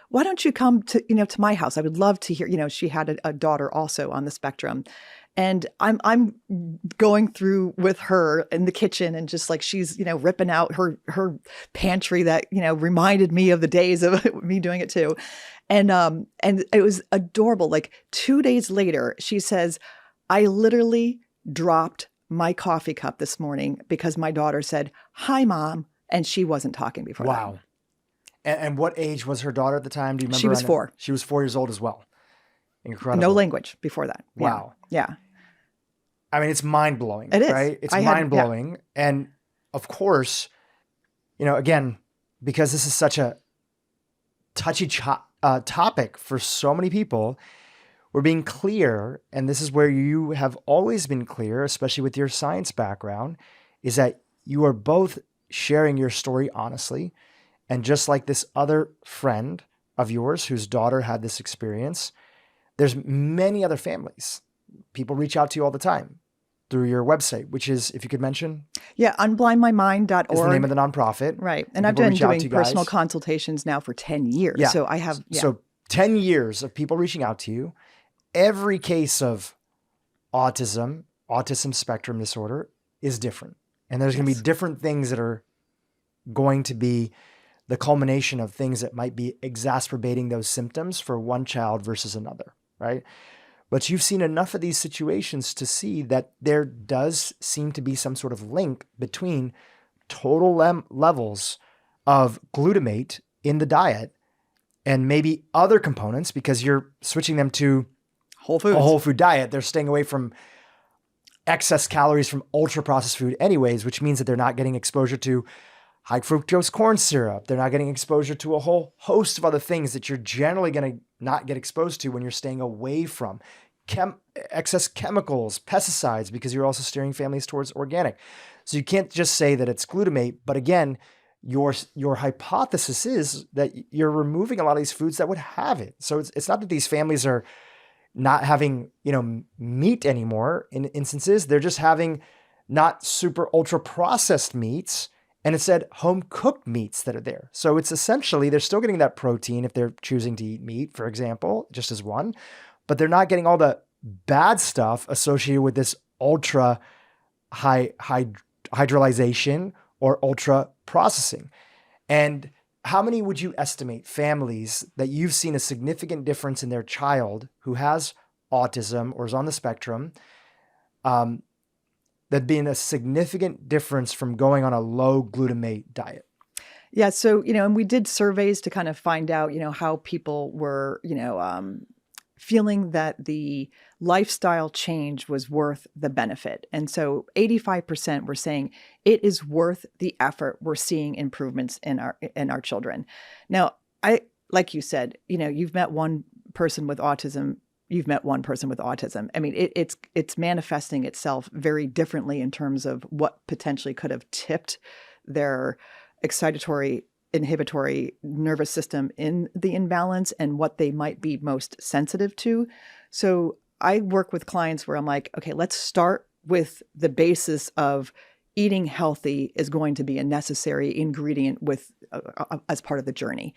why don't you come to my house? I would love to hear, she had a daughter also on the spectrum. And I'm going through with her in the kitchen and just like she's, ripping out her pantry that, reminded me of the days of me doing it too. And it was adorable. Like 2 days later, she says, I literally dropped my coffee cup this morning because my daughter said, "Hi, Mom." And she wasn't talking before that. Wow. And what age was her daughter at the time? Do you remember? She was 4. She was 4 years old as well. Incredible. No language before that. Wow. Yeah. I mean, it's mind-blowing. It is. Right? It's mind-blowing. Yeah. And of course, again, because this is such a touchy topic for so many people, we're being clear, and this is where you have always been clear, especially with your science background, is that you are both sharing your story honestly. And just like this other friend of yours whose daughter had this experience, there's many other families. People reach out to you all the time through your website, which is, if you could mention. Yeah, unblindmymind.org. Is the name of the nonprofit. Right. And I've been doing personal consultations now for 10 years. Yeah. So I have. Yeah. So 10 years of people reaching out to you. Every case of autism spectrum disorder is different. And there's going to be different things that are going to be the culmination of things that might be exacerbating those symptoms for one child versus another, right? But you've seen enough of these situations to see that there does seem to be some sort of link between total levels of glutamate in the diet and maybe other components, because you're switching them to whole foods. A whole food diet. They're staying away from excess calories from ultra processed food anyways, which means that they're not getting exposure to high fructose corn syrup. They're not getting exposure to a whole host of other things that you're generally going to not get exposed to when you're staying away from excess chemicals, pesticides, because you're also steering families towards organic. So you can't just say that it's glutamate, but again, your hypothesis is that you're removing a lot of these foods that would have it. So it's not that these families are not having, meat anymore in instances. They're just having not super ultra processed meats, and instead home cooked meats that are there. So it's essentially, they're still getting that protein if they're choosing to eat meat, for example, just as one, but they're not getting all the bad stuff associated with this ultra high hydrolyzation or ultra processing. And how many would you estimate families that you've seen a significant difference in their child who has autism or is on the spectrum, that being a significant difference from going on a low glutamate diet? Yeah. So, and we did surveys to kind of find out, how people were, feeling that the lifestyle change was worth the benefit. And so 85% were saying it is worth the effort. We're seeing improvements in our children. Now, like you said, you've met one person with autism. You've met one person with autism. I mean, it's manifesting itself very differently in terms of what potentially could have tipped their excitatory, inhibitory nervous system in the imbalance and what they might be most sensitive to. So I work with clients where I'm like, okay, let's start with the basis of eating healthy is going to be a necessary ingredient with as part of the journey.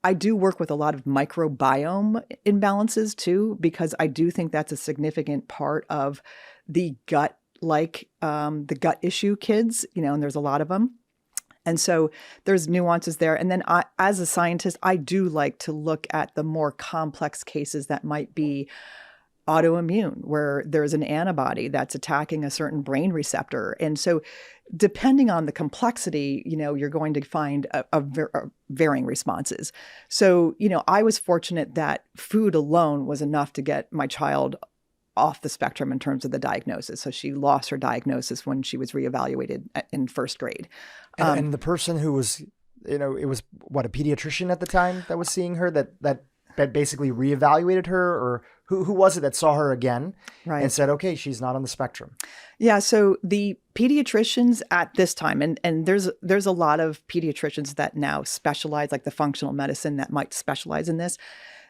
I do work with a lot of microbiome imbalances too, because I do think that's a significant part of the gut issue kids, and there's a lot of them. And so there's nuances there. And then as a scientist, I do like to look at the more complex cases that might be autoimmune, where there's an antibody that's attacking a certain brain receptor. And so depending on the complexity, you're going to find varying responses. So, I was fortunate that food alone was enough to get my child off the spectrum in terms of the diagnosis. So she lost her diagnosis when she was reevaluated in first grade. And the person who was, it was what, a pediatrician at the time that was seeing her that basically reevaluated her, or who was it that saw her again and said, okay, she's not on the spectrum? Yeah. So the pediatricians at this time, and there's a lot of pediatricians that now specialize, like the functional medicine that might specialize in this.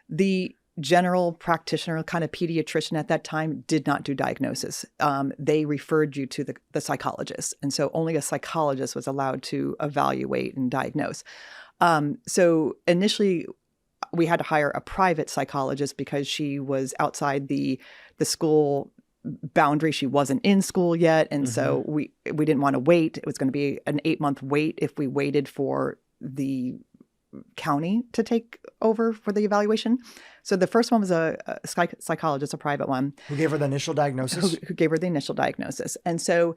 The general practitioner kind of pediatrician at that time did not do diagnosis. They referred you to the psychologist. And so only a psychologist was allowed to evaluate and diagnose. So initially, we had to hire a private psychologist because she was outside the school boundary. She wasn't in school yet. And so we didn't want to wait. It was going to be an 8-month wait if we waited for the county to take over for the evaluation. So the first one was a psychologist, a private one. Who gave her the initial diagnosis? Who gave her the initial diagnosis. And so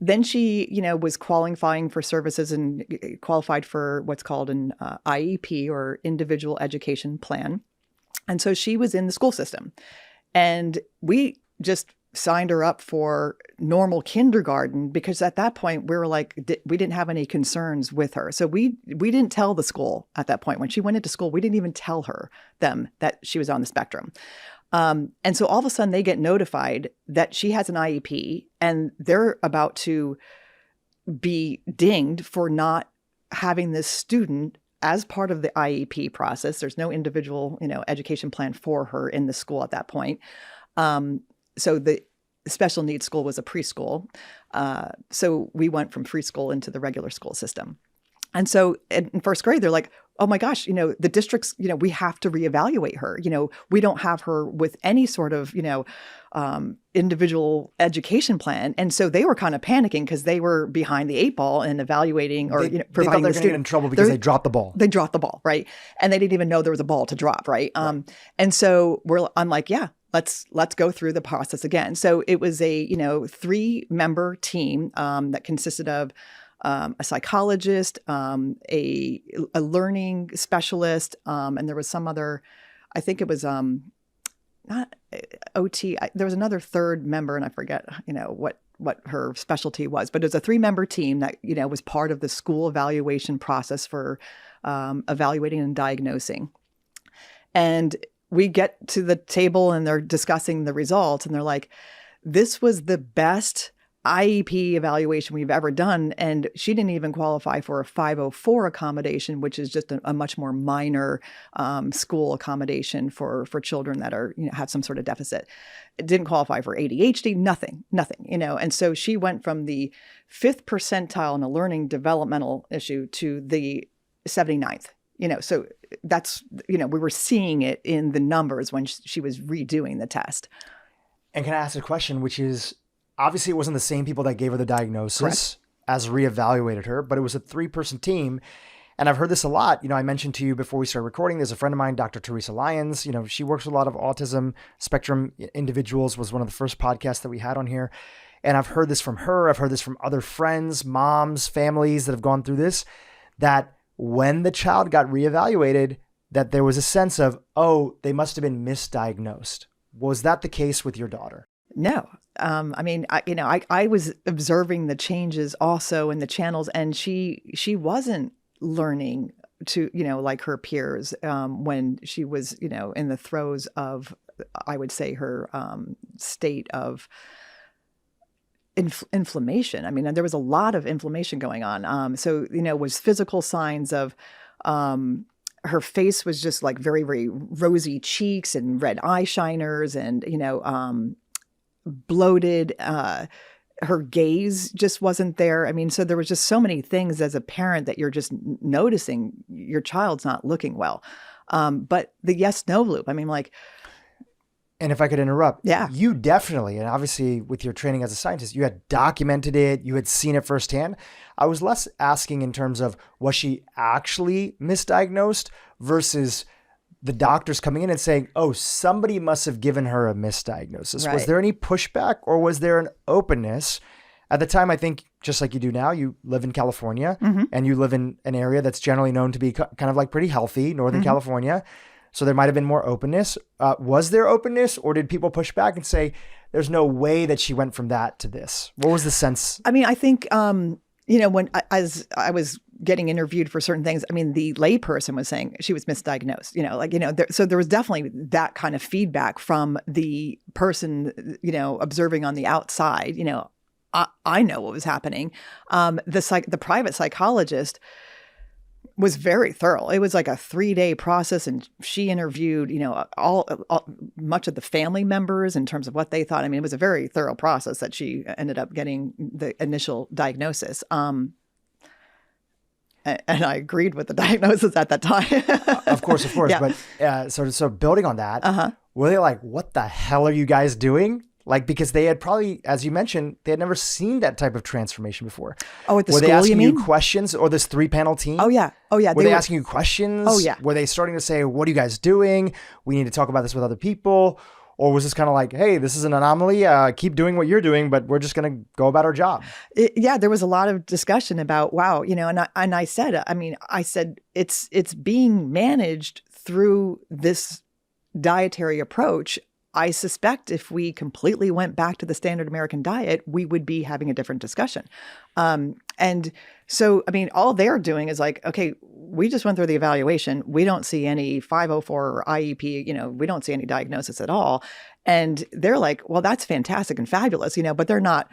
then she, was qualifying for services and qualified for what's called an IEP, or individual education plan. And so she was in the school system. And we just signed her up for normal kindergarten because at that point we were like, we didn't have any concerns with her. So we didn't tell the school at that point. When she went into school, we didn't even tell them that she was on the spectrum. And so all of a sudden they get notified that she has an IEP and they're about to be dinged for not having this student as part of the IEP process. There's no individual, education plan for her in the school at that point. So the special needs school was a preschool. So we went from preschool into the regular school system. And so in first grade, they're like, oh my gosh, the district's, we have to reevaluate her. We don't have her with any sort of, individual education plan. And so they were kind of panicking because they were behind the 8 ball and evaluating or providing they thought they were the going to get in trouble because they dropped the ball. They dropped the ball, right? And they didn't even know there was a ball to drop, right? And so I'm like, yeah, let's go through the process again. So it was a 3-member team that consisted of a psychologist, a learning specialist, and there was some other, I think it was not OT. There was another third member, and I forget, what her specialty was, but it was a 3-member team that, was part of the school evaluation process for evaluating and diagnosing. And we get to the table and they're discussing the results and they're like, this was the best IEP evaluation we've ever done. And she didn't even qualify for a 504 accommodation, which is just a much more minor school accommodation for children that are, have some sort of deficit. It didn't qualify for ADHD, nothing, And so she went from the 5th percentile in a learning developmental issue to the 79th. So that's, we were seeing it in the numbers when she was redoing the test. And can I ask a question, which is, obviously it wasn't the same people that gave her the diagnosis as reevaluated her, but it was a 3-person team. And I've heard this a lot. I mentioned to you before we started recording, there's a friend of mine, Dr. Teresa Lyons. She works with a lot of autism spectrum individuals, was one of the first podcasts that we had on here. And I've heard this from her. I've heard this from other friends, moms, families that have gone through this, that when the child got reevaluated, that there was a sense of, oh, they must have been misdiagnosed. Was that the case with your daughter? No. I was observing the changes also in the channels, and she wasn't learning to, like her peers when she was, in the throes of, I would say, her state of inflammation. There was a lot of inflammation going on. So, was physical signs of her face was just like very, very rosy cheeks and red eye shiners and, bloated. Her gaze just wasn't there. So there was just so many things as a parent that you're just noticing your child's not looking well. But the yes/no loop, And if I could interrupt, Yeah. you definitely, and obviously with your training as a scientist, you had documented it, you had seen it firsthand. I was less asking in terms of, was she actually misdiagnosed versus the doctors coming in and saying, oh, somebody must have given her a misdiagnosis. Right. Was there any pushback or was there an openness? At the time, I think, just like you do now, you live in California and you live in an area that's generally known to be kind of like pretty healthy, Northern California. So there might have been more openness. Was there openness, or did people push back and say, there's no way that she went from that to this? What was the sense? I mean, I think, when as I was getting interviewed for certain things, I mean, the layperson was saying she was misdiagnosed, so there was definitely that kind of feedback from the person, observing on the outside. I know what was happening. The private psychologist was very thorough. It was like a 3-day process, and she interviewed, all much of the family members in terms of what they thought. I mean, it was a very thorough process that she ended up getting the initial diagnosis. And I agreed with the diagnosis at that time. Of course. Yeah. But so building on that, were they like, what the hell are you guys doing? Like, because they had probably, as you mentioned, they had never seen that type of transformation before. Oh, at the Were school, they asking you mean? you questions, or this 3-panel team? Oh, yeah. Were they asking you questions? Oh, yeah. Were they starting to say, what are you guys doing? We need to talk about this with other people. Or was this kind of like, hey, this is an anomaly. Keep doing what you're doing, but we're just going to go about our job. There was a lot of discussion about, wow, and I said it's being managed through this dietary approach. I suspect if we completely went back to the standard American diet, we would be having a different discussion. And so, I mean, all they're doing is like, okay, we just went through the evaluation. We don't see any 504 or IEP, we don't see any diagnosis at all. And they're like, well, that's fantastic and fabulous, but they're not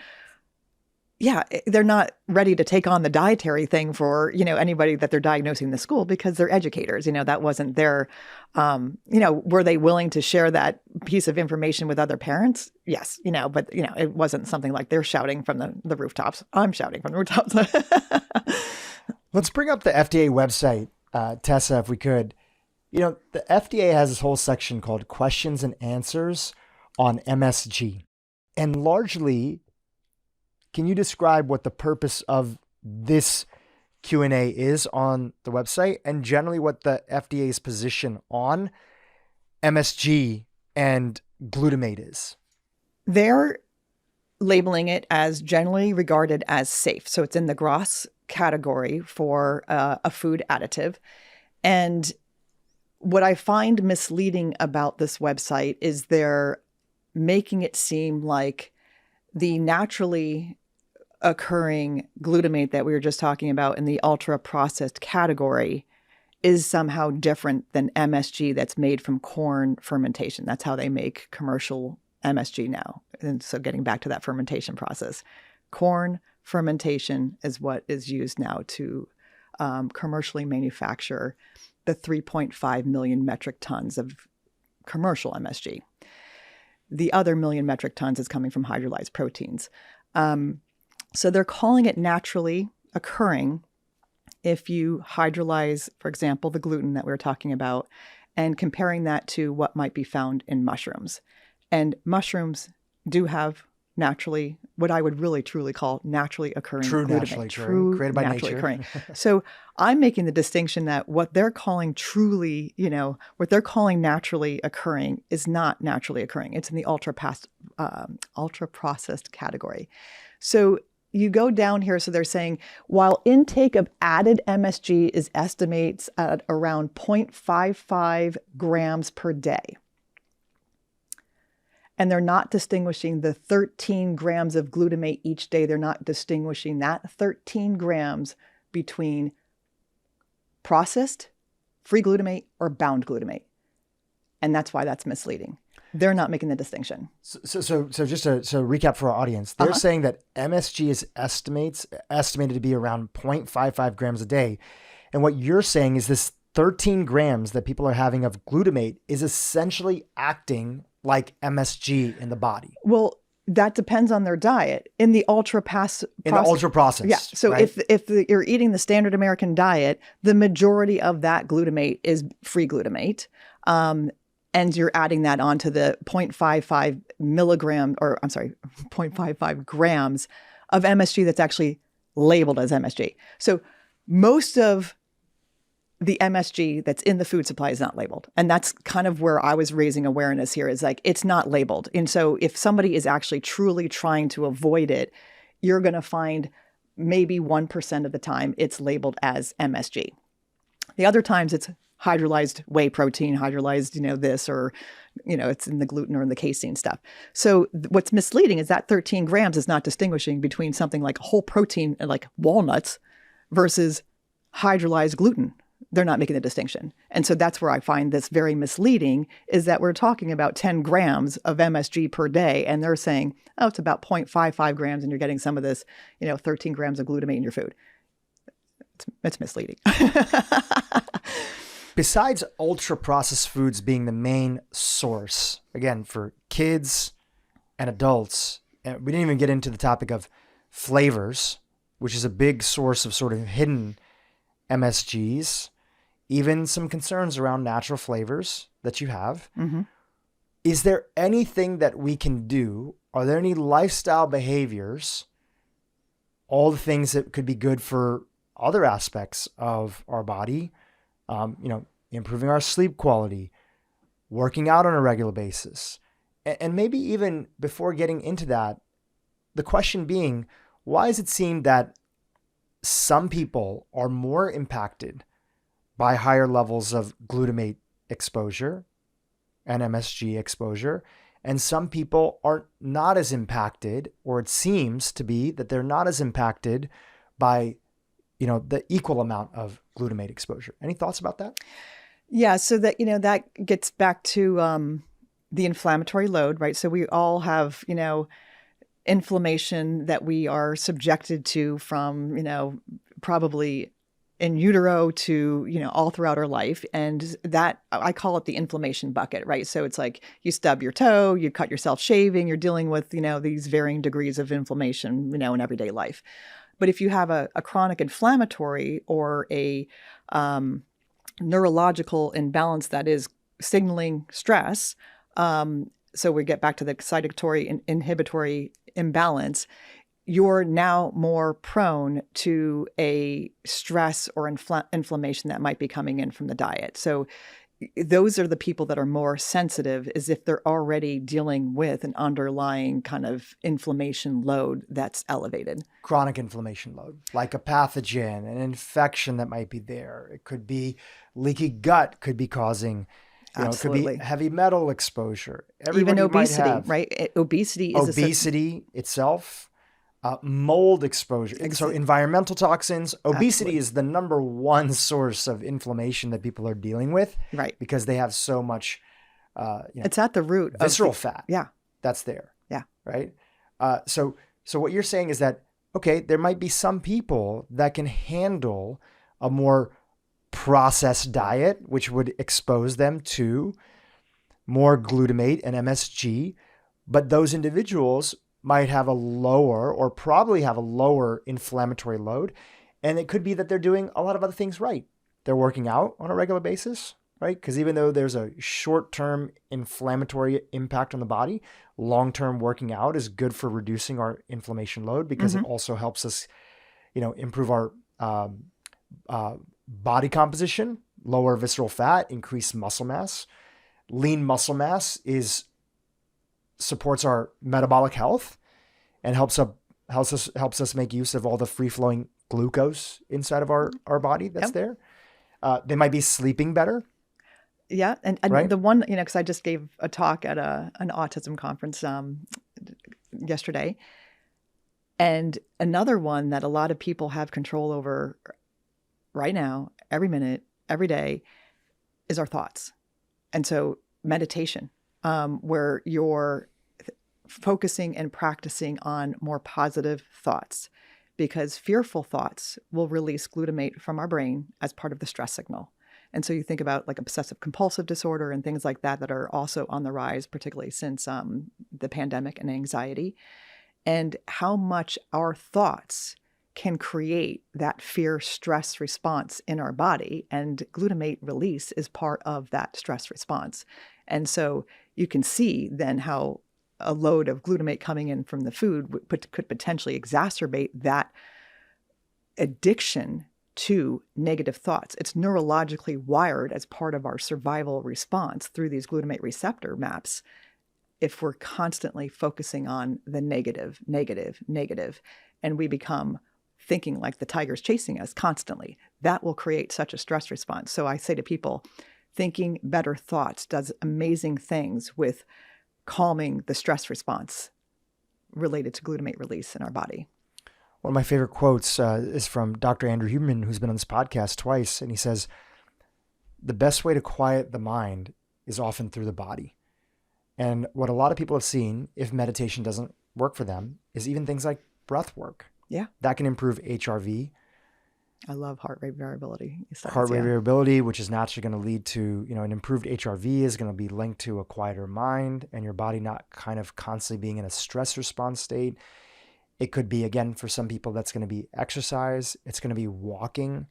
ready to take on the dietary thing for, anybody that they're diagnosing in the school, because they're educators. That wasn't their, were they willing to share that piece of information with other parents? Yes, but, it wasn't something like they're shouting from the rooftops. I'm shouting from the rooftops. Let's bring up the FDA website, Tessa, if we could. The FDA has this whole section called Questions and Answers on MSG. And largely, can you describe what the purpose of this Q&A is on the website, and generally what the FDA's position on MSG and glutamate is? They're labeling it as generally regarded as safe. So it's in the GRAS category for a food additive. And what I find misleading about this website is they're making it seem like the naturally occurring glutamate that we were just talking about in the ultra processed category is somehow different than MSG that's made from corn fermentation. That's how they make commercial MSG now. And so getting back to that fermentation process, corn fermentation is what is used now to commercially manufacture the 3.5 million metric tons of commercial MSG. The other million metric tons is coming from hydrolyzed proteins. So they're calling it naturally occurring if you hydrolyze, for example, the gluten that we were talking about, and comparing that to what might be found in mushrooms. And mushrooms do have naturally, what I would really truly call naturally occurring True glutamate. naturally occurring, created by nature. Occurring. So I'm making the distinction that what they're calling truly, what they're calling naturally occurring is not naturally occurring. It's in the ultra processed category. So you go down here, so they're saying, while intake of added MSG is estimates at around 0.55 grams per day. And they're not distinguishing the 13 grams of glutamate each day. They're not distinguishing that 13 grams between processed, free glutamate, or bound glutamate. And that's why that's misleading. They're not making the distinction. So just to recap for our audience, they're saying that MSG is estimated to be around 0.55 grams a day. And what you're saying is this 13 grams that people are having of glutamate is essentially acting like MSG in the body. Well, that depends on their diet. In the ultra processed. Yeah. So right? if you're eating the standard American diet, the majority of that glutamate is free glutamate. and you're adding that onto the 0.55 grams of MSG that's actually labeled as MSG. So most of the MSG that's in the food supply is not labeled. And that's kind of where I was raising awareness here, is like, it's not labeled. And so if somebody is actually truly trying to avoid it, you're going to find maybe 1% of the time it's labeled as MSG. The other times it's hydrolyzed whey protein, hydrolyzed, this, or, it's in the gluten or in the casein stuff. So what's misleading is that 13 grams is not distinguishing between something like whole protein, like walnuts, versus hydrolyzed gluten. They're not making the distinction. And so that's where I find this very misleading, is that we're talking about 10 grams of MSG per day, and they're saying, oh, it's about 0.55 grams, and you're getting some of this, 13 grams of glutamate in your food. It's misleading. Besides ultra-processed foods being the main source, again, for kids and adults, and we didn't even get into the topic of flavors, which is a big source of sort of hidden MSGs, even some concerns around natural flavors that you have. Mm-hmm. Is there anything that we can do? Are there any lifestyle behaviors, all the things that could be good for other aspects of our body, improving our sleep quality, working out on a regular basis? And maybe even before getting into that, the question being, why does it seem that some people are more impacted by higher levels of glutamate exposure and MSG exposure, and some people are not as impacted, or it seems to be that they're not as impacted by, the equal amount of glutamate exposure? Any thoughts about that? Yeah, so that, that gets back to the inflammatory load, right? So we all have, inflammation that we are subjected to from, probably in utero to, all throughout our life. And that, I call it the inflammation bucket, right? So it's like you stub your toe, you cut yourself shaving, you're dealing with, these varying degrees of inflammation, in everyday life. But if you have a chronic inflammatory or a neurological imbalance that is signaling stress, so we get back to the excitatory and inhibitory imbalance, you're now more prone to a stress or inflammation that might be coming in from the diet. So those are the people that are more sensitive, as if they're already dealing with an underlying kind of inflammation load that's elevated. Chronic inflammation load, like a pathogen, an infection that might be there. It could be leaky gut, could be causing, it could be heavy metal exposure. Even obesity, right? Obesity is itself. Mold exposure. So environmental toxins, obesity is the number one source of inflammation that people are dealing with, right? Because they have so much, it's at the root visceral fat. Yeah. That's there. Yeah. Right. So what you're saying is that, okay, there might be some people that can handle a more processed diet, which would expose them to more glutamate and MSG, but those individuals might have a lower, or probably have a lower, inflammatory load. And it could be that they're doing a lot of other things right. They're working out on a regular basis, right? Because even though there's a short-term inflammatory impact on the body, long-term working out is good for reducing our inflammation load, because it also helps us, improve our body composition, lower visceral fat, increase muscle mass. Lean muscle mass supports our metabolic health and helps us make use of all the free-flowing glucose inside of our body that's there. They might be sleeping better. Yeah. And right? The one, because I just gave a talk at an autism conference yesterday. And another one that a lot of people have control over right now, every minute, every day, is our thoughts. And so meditation, where you're focusing and practicing on more positive thoughts, because fearful thoughts will release glutamate from our brain as part of the stress signal. And so you think about like obsessive compulsive disorder and things like that are also on the rise, particularly since the pandemic and anxiety, and how much our thoughts can create that fear stress response in our body. And glutamate release is part of that stress response. And so you can see then how a load of glutamate coming in from the food could potentially exacerbate that addiction to negative thoughts. It's neurologically wired as part of our survival response through these glutamate receptor maps. If we're constantly focusing on the negative, and we become thinking like the tiger's chasing us constantly, that will create such a stress response. So I say to people, thinking better thoughts does amazing things with calming the stress response related to glutamate release in our body. One of my favorite quotes is from Dr. Andrew Huberman, who's been on this podcast twice. And he says, the best way to quiet the mind is often through the body. And what a lot of people have seen, if meditation doesn't work for them, is even things like breath work. Yeah. That can improve HRV. I love heart rate variability. Heart rate variability, which is naturally going to lead to, an improved HRV is going to be linked to a quieter mind and your body not kind of constantly being in a stress response state. It could be, again, for some people, that's going to be exercise. It's going to be walking,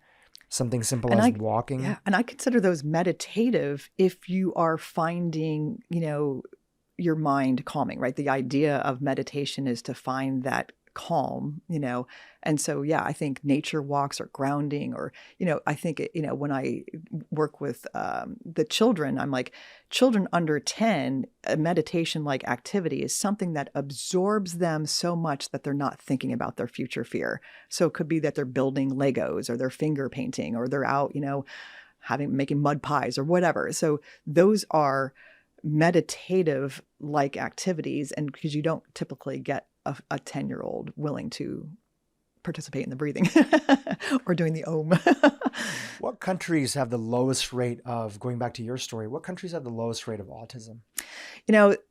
something simple as walking. Yeah. And I consider those meditative if you are finding, your mind calming, right? The idea of meditation is to find that calm, and so, yeah, I think nature walks or grounding or, I think, when I work with the children, I'm like, children under 10, a meditation-like activity is something that absorbs them so much that they're not thinking about their future fear. So it could be that they're building Legos or they're finger painting or they're out, making mud pies or whatever. So those are meditative-like activities, and because you don't typically get a 10-year-old willing to participate in the breathing or doing the Om. What countries have the lowest rate of, going back to your story, what countries have the lowest rate of autism?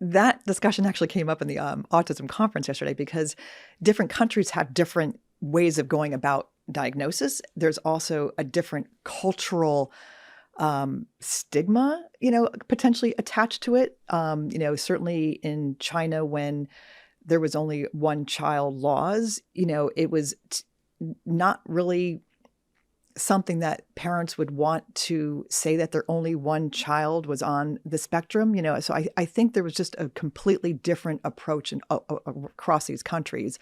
That discussion actually came up in the autism conference yesterday because different countries have different ways of going about diagnosis. There's also a different cultural stigma, potentially attached to it. Certainly in China, when there was only one child laws, it was not really something that parents would want to say that their only one child was on the spectrum, So I think there was just a completely different approach across these countries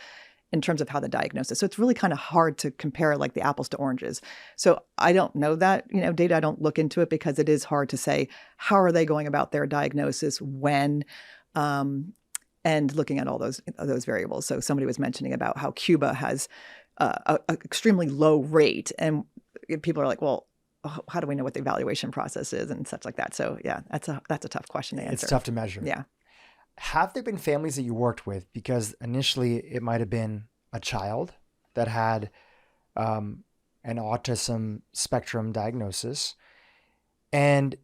in terms of how the diagnosis. So it's really kind of hard to compare like the apples to oranges. So I don't know that, data. I don't look into it because it is hard to say how are they going about their diagnosis when, and looking at all those variables. So somebody was mentioning about how Cuba has an extremely low rate, and people are like, well, how do we know what the evaluation process is and such like that? So yeah, that's a tough question to answer. It's tough to measure. Yeah. Have there been families that you worked with, because initially it might have been a child that had an autism spectrum diagnosis, and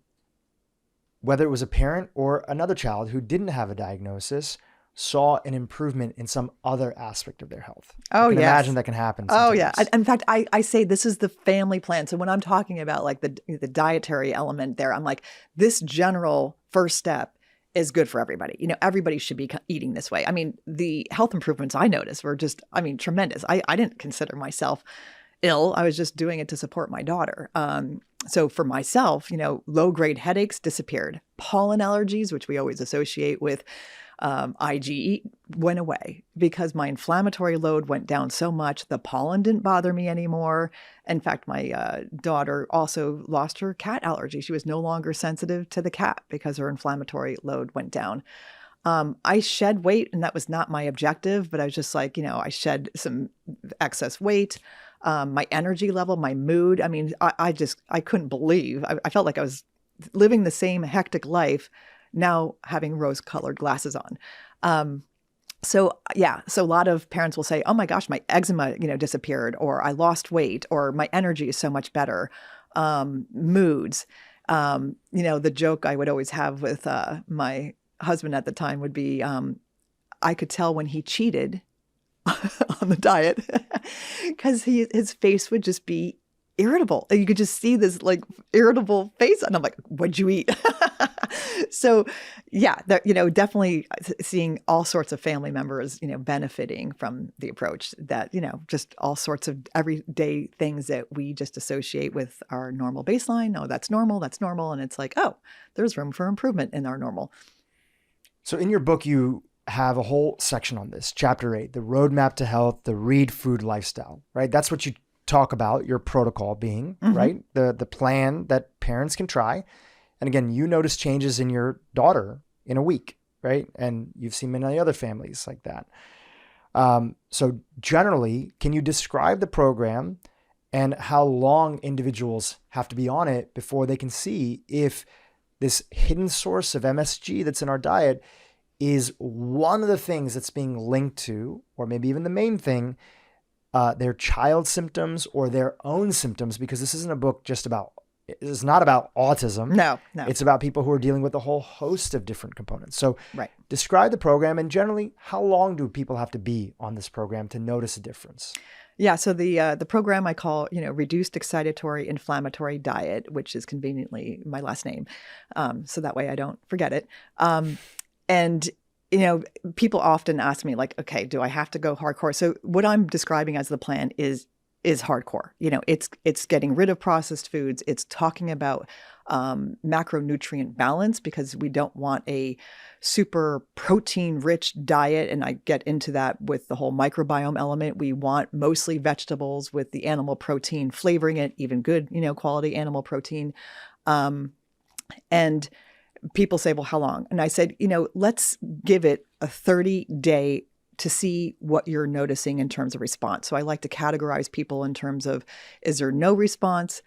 whether it was a parent or another child who didn't have a diagnosis, saw an improvement in some other aspect of their health? Oh, I can yes. imagine that can happen sometimes. Oh, yeah. In fact, I say this is the family plan. So when I'm talking about like the dietary element there, I'm like, this general first step is good for everybody. Everybody should be eating this way. I mean, the health improvements I noticed were just, tremendous. I didn't consider myself ill. I was just doing it to support my daughter. So for myself, low-grade headaches disappeared. Pollen allergies, which we always associate with IgE, went away because my inflammatory load went down so much. The pollen didn't bother me anymore. In fact, my daughter also lost her cat allergy. She was no longer sensitive to the cat because her inflammatory load went down. I shed weight, and that was not my objective, but I was just like, I shed some excess weight. My energy level, my mood. I couldn't believe. I felt like I was living the same hectic life, now having rose-colored glasses on. So a lot of parents will say, oh my gosh, my eczema, disappeared, or I lost weight, or my energy is so much better. Moods. The joke I would always have with my husband at the time would be, I could tell when he cheated on the diet because his face would just be irritable. You could just see this like irritable face. And I'm like, what'd you eat? So yeah, definitely seeing all sorts of family members, benefiting from the approach that, just all sorts of everyday things that we just associate with our normal baseline. Oh, that's normal. That's normal. And it's like, oh, there's room for improvement in our normal. So in your book, you have a whole section on this, chapter 8, the roadmap to health, the REID food lifestyle, right? That's what you talk about your protocol being, right? The plan that parents can try. And again, you notice changes in your daughter in a week, right? And you've seen many other families like that. So generally, can you describe the program and how long individuals have to be on it before they can see if this hidden source of MSG that's in our diet is one of the things that's being linked to, or maybe even the main thing, their child's symptoms or their own symptoms, because this isn't a book just about, it's not about autism. No. It's about people who are dealing with a whole host of different components. So right. Describe the program, and generally, how long do people have to be on this program to notice a difference? Yeah, so the program I call, reduced excitatory inflammatory diet, which is conveniently my last name. So that way I don't forget it. And people often ask me like, okay, do I have to go hardcore? So what I'm describing as the plan is hardcore. It's getting rid of processed foods. It's talking about macronutrient balance, because we don't want a super protein rich diet. And I get into that with the whole microbiome element. We want mostly vegetables with the animal protein flavoring it, even good, quality animal protein. And people say, well, how long? And I said, let's give it a 30-day to see what you're noticing in terms of response. So I like to categorize people in terms of, is there no response,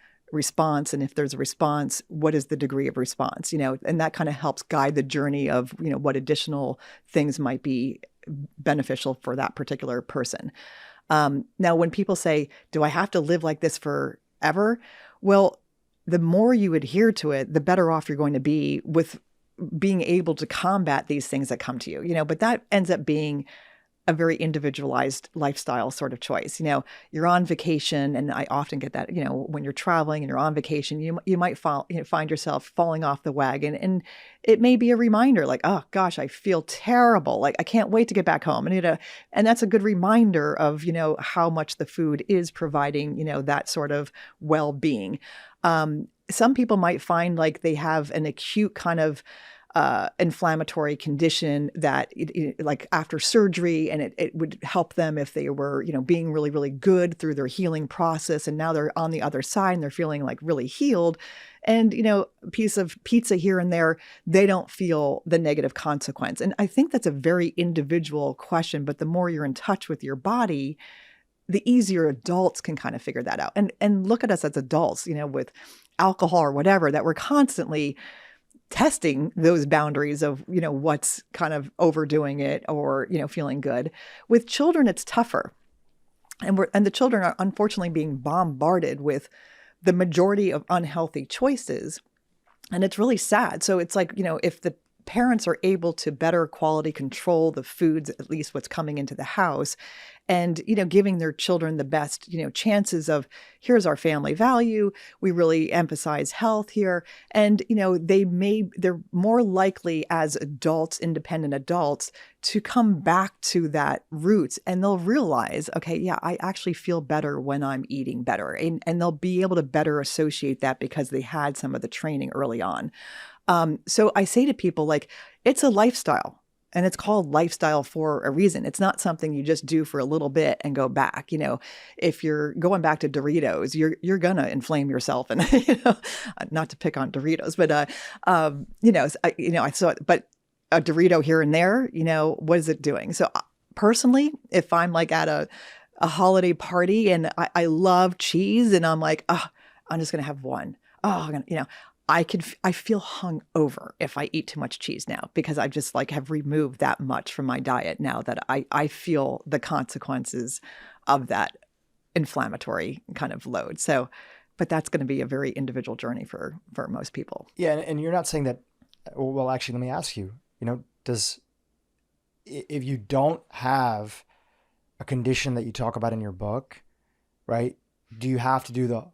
and if there's a response, what is the degree of response? And that kind of helps guide the journey of, what additional things might be beneficial for that particular person. Now, when people say, do I have to live like this forever? Well, the more you adhere to it, the better off you're going to be with being able to combat these things that come to you, but that ends up being a very individualized lifestyle sort of choice. You're on vacation, and I often get that, when you're traveling and you're on vacation, you might find yourself falling off the wagon, and it may be a reminder like, oh gosh, I feel terrible. Like I can't wait to get back home. And that's a good reminder of, how much the food is providing, that sort of well-being. Some people might find like they have an acute kind of inflammatory condition that like after surgery, and it would help them if they were, being really, really good through their healing process. And now they're on the other side and they're feeling like really healed. And, a piece of pizza here and there, they don't feel the negative consequence. And I think that's a very individual question, but the more you're in touch with your body, the easier adults can kind of figure that out. And look at us as adults, with alcohol or whatever, that we're constantly testing those boundaries of, what's kind of overdoing it or, feeling good. With children, it's tougher. And the children are unfortunately being bombarded with the majority of unhealthy choices. And it's really sad. So it's like, if the parents are able to better quality control the foods, at least what's coming into the house, and, giving their children the best, chances of, here's our family value. We really emphasize health here. And, they're more likely as adults, independent adults, to come back to that roots, and they'll realize, okay, yeah, I actually feel better when I'm eating better. And they'll be able to better associate that because they had some of the training early on. So I say to people, like, it's a lifestyle. And it's called lifestyle for a reason. It's not something you just do for a little bit and go back. If you're going back to Doritos, you're gonna inflame yourself. And not to pick on Doritos, but I saw it. But a Dorito here and there, what is it doing? So personally, if I'm like at a holiday party and I love cheese, and I'm like, oh, I'm just gonna have one. Oh, I'm gonna, I feel hungover if I eat too much cheese now, because I just like have removed that much from my diet now that I feel the consequences of that inflammatory kind of load. So, but that's going to be a very individual journey for most people. Yeah. And you're not saying that, well, actually, let me ask you, if you don't have a condition that you talk about in your book, right, do you have to do the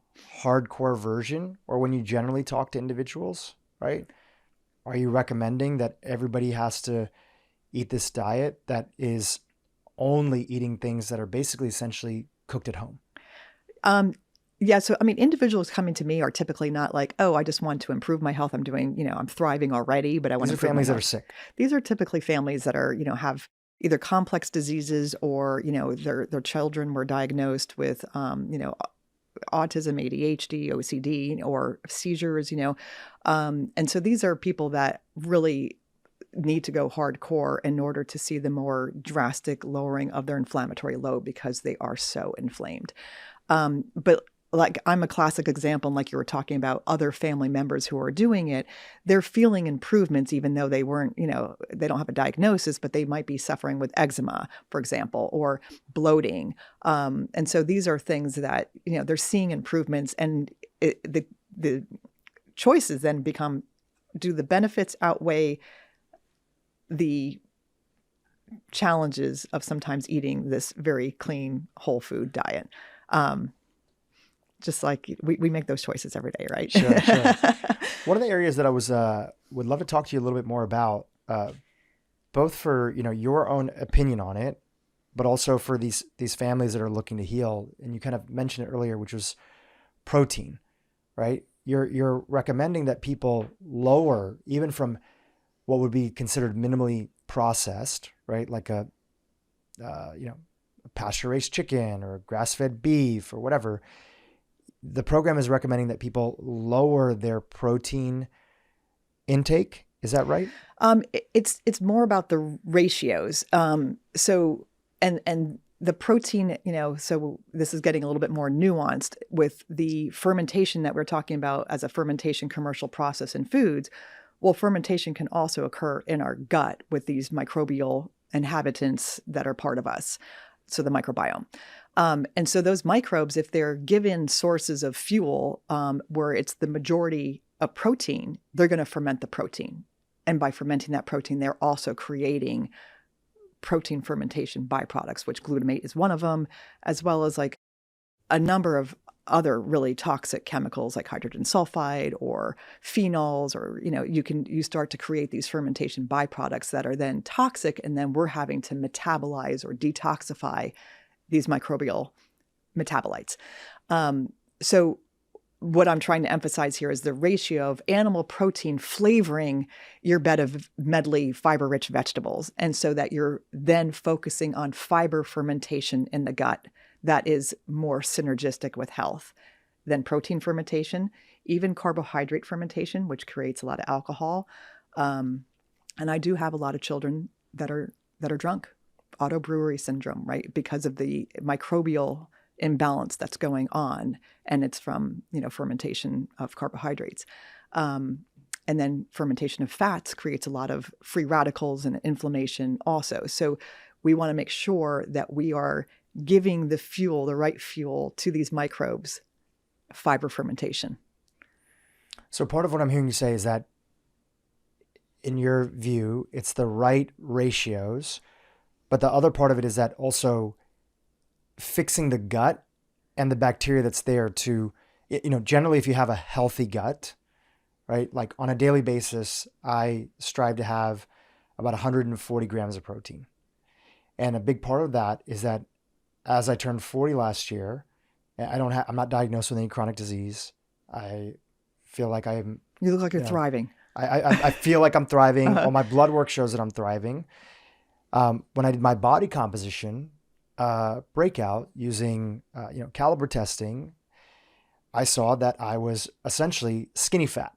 hardcore version, or when you generally talk to individuals, right? are you recommending that everybody has to eat this diet that is only eating things that are basically essentially cooked at home? Yeah. So, I mean, individuals coming to me are typically not like, oh, I just want to improve my health. I'm doing, I'm thriving already, but I want These to are improve my families that are health. sick. These are typically families that are, have either complex diseases or, their children were diagnosed with, autism, ADHD, OCD, or seizures, and so these are people that really need to go hardcore in order to see the more drastic lowering of their inflammatory load because they are so inflamed. But like I'm a classic example, and like you were talking about other family members who are doing it, they're feeling improvements even though they weren't, they don't have a diagnosis, but they might be suffering with eczema, for example, or bloating. And so these are things that, they're seeing improvements, and the choices then become, do the benefits outweigh the challenges of sometimes eating this very clean whole food diet? Just like we make those choices every day, right? Sure. One of the areas that I would love to talk to you a little bit more about, both for, your own opinion on it, but also for these families that are looking to heal. And you kind of mentioned it earlier, which was protein, right? You're recommending that people lower even from what would be considered minimally processed, right? Like a pasture-raised chicken or grass-fed beef or whatever. The program is recommending that people lower their protein intake. Is that right? It's more about the ratios. So the protein, so this is getting a little bit more nuanced with the fermentation that we're talking about as a fermentation commercial process in foods. Well, fermentation can also occur in our gut with these microbial inhabitants that are part of us. So the microbiome. And so those microbes, if they're given sources of fuel where it's the majority of protein, they're going to ferment the protein. And by fermenting that protein, they're also creating protein fermentation byproducts, which glutamate is one of them, as well as like a number of other really toxic chemicals like hydrogen sulfide or phenols, or, you start to create these fermentation byproducts that are then toxic. And then we're having to metabolize or detoxify these microbial metabolites. So what I'm trying to emphasize here is the ratio of animal protein flavoring your bed of medley fiber-rich vegetables. And so that you're then focusing on fiber fermentation in the gut that is more synergistic with health than protein fermentation, even carbohydrate fermentation, which creates a lot of alcohol. And I do have a lot of children that are drunk, autobrewery syndrome, right? Because of the microbial imbalance that's going on, and it's from fermentation of carbohydrates, and then fermentation of fats creates a lot of free radicals and inflammation also. So we want to make sure that we are giving the right fuel to these microbes, fiber fermentation. So part of what I'm hearing you say is that, in your view, it's the right ratios, but the other part of it is that also fixing the gut and the bacteria that's there to, generally if you have a healthy gut, right? Like on a daily basis, I strive to have about 140 grams of protein. And a big part of that is that as I turned 40 last year, I'm not diagnosed with any chronic disease. I feel like You look like you're thriving. I feel like I'm thriving. All my blood work shows that I'm thriving. When I did my body composition breakout using caliber testing, I saw that I was essentially skinny fat,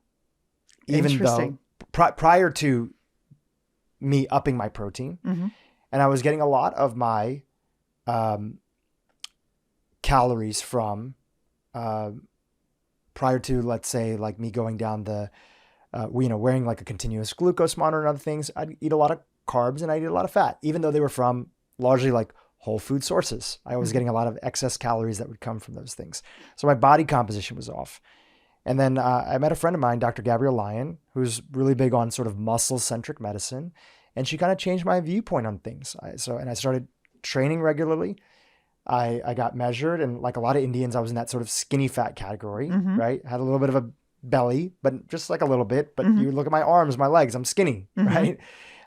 even though prior to me upping my protein, and I was getting a lot of my calories from prior to, let's say, like me going down the wearing like a continuous glucose monitor and other things. I'd eat a lot of carbs and I'd eat a lot of fat, even though they were from largely like whole food sources. I was getting a lot of excess calories that would come from those things. So my body composition was off. And then I met a friend of mine, Dr. Gabrielle Lyon, who's really big on sort of muscle-centric medicine. And she kind of changed my viewpoint on things. I started training regularly. I got measured, and like a lot of Indians, I was in that sort of skinny fat category, right? Had a little bit of a belly, but just like a little bit. But you look at my arms, my legs, I'm skinny, right?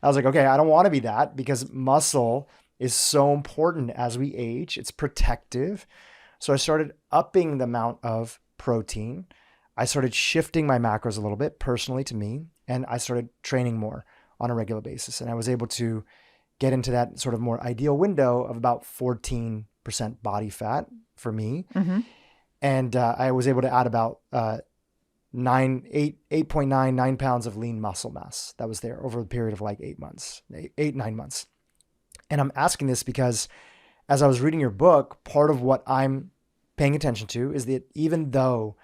I was like, okay, I don't want to be that because muscle is so important as we age. It's protective. So I started upping the amount of protein. I started shifting my macros a little bit personally to me, and I started training more on a regular basis. And I was able to get into that sort of more ideal window of about 14% body fat for me. And I was able to add about 9 pounds of lean muscle mass that was there over a period of like 9 months. And I'm asking this because as I was reading your book, part of what I'm paying attention to is that even though,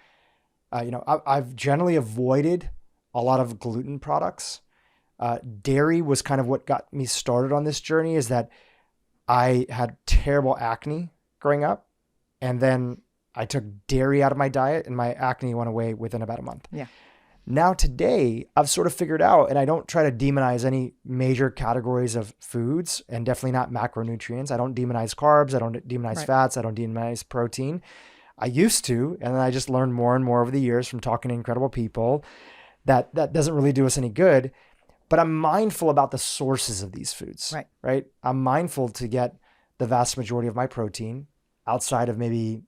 I've generally avoided a lot of gluten products. Dairy was kind of what got me started on this journey, is that I had terrible acne growing up. And then I took dairy out of my diet and my acne went away within about a month. Yeah. Now today, I've sort of figured out, and I don't try to demonize any major categories of foods, and definitely not macronutrients. I don't demonize carbs. I don't demonize fats. I don't demonize protein. I used to, and then I just learned more and more over the years from talking to incredible people that doesn't really do us any good. But I'm mindful about the sources of these foods, right? I'm mindful to get the vast majority of my protein outside of maybe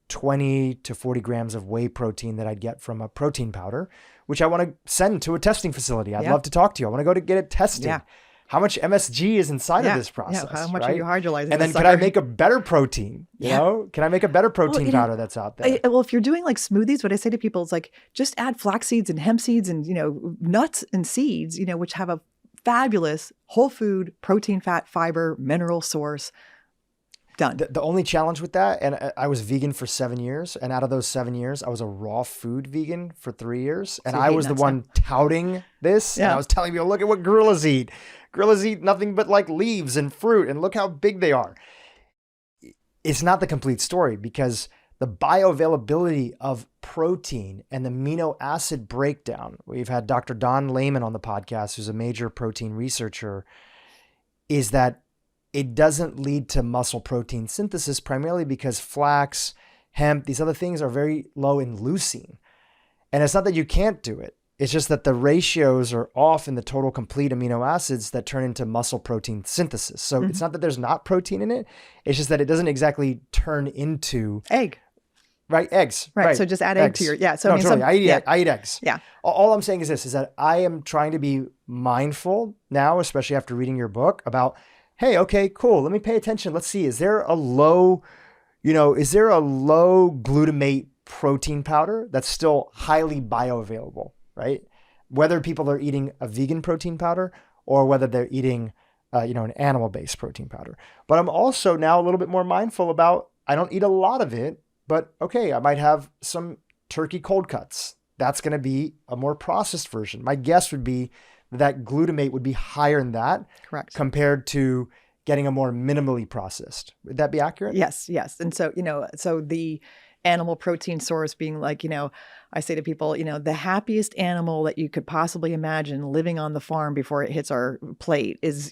20 to 40 grams of whey protein that I'd get from a protein powder, which I want to send to a testing facility. I'd love to talk to you. I want to go to get it tested. Yeah. How much MSG is inside of this process? Yeah. How much are you hydrolyzing? And then can I make a better protein? You know, can I make a better protein powder that's out there? Well, if you're doing like smoothies, what I say to people is like, just add flax seeds and hemp seeds and, nuts and seeds, which have a fabulous whole food, protein, fat, fiber, mineral source. Done. The only challenge with that, and I was vegan for 7 years, and out of those 7 years, I was a raw food vegan for 3 years, and I was the one touting this, and I was telling people, look at what gorillas eat. Gorillas eat nothing but like leaves and fruit, and look how big they are. It's not the complete story, because the bioavailability of protein and the amino acid breakdown, we've had Dr. Don Layman on the podcast, who's a major protein researcher, is that it doesn't lead to muscle protein synthesis, primarily because flax, hemp, these other things are very low in leucine. And it's not that you can't do it. It's just that the ratios are off in the total complete amino acids that turn into muscle protein synthesis. So it's not that there's not protein in it. It's just that it doesn't exactly turn into egg. Right, eggs. Right. So just add egg to your, So totally. I eat eggs. Yeah. All I'm saying is this, is that I am trying to be mindful now, especially after reading your book, about, hey, okay, cool. Let me pay attention. Let's see. Is there a low glutamate protein powder that's still highly bioavailable, right? Whether people are eating a vegan protein powder or whether they're eating, an animal-based protein powder. But I'm also now a little bit more mindful about, I don't eat a lot of it, but okay, I might have some turkey cold cuts. That's going to be a more processed version. My guess would be that glutamate would be higher than that. Correct. Compared to getting a more minimally processed. Would that be accurate? Yes. And so, so the animal protein source being like, I say to people, the happiest animal that you could possibly imagine living on the farm before it hits our plate is,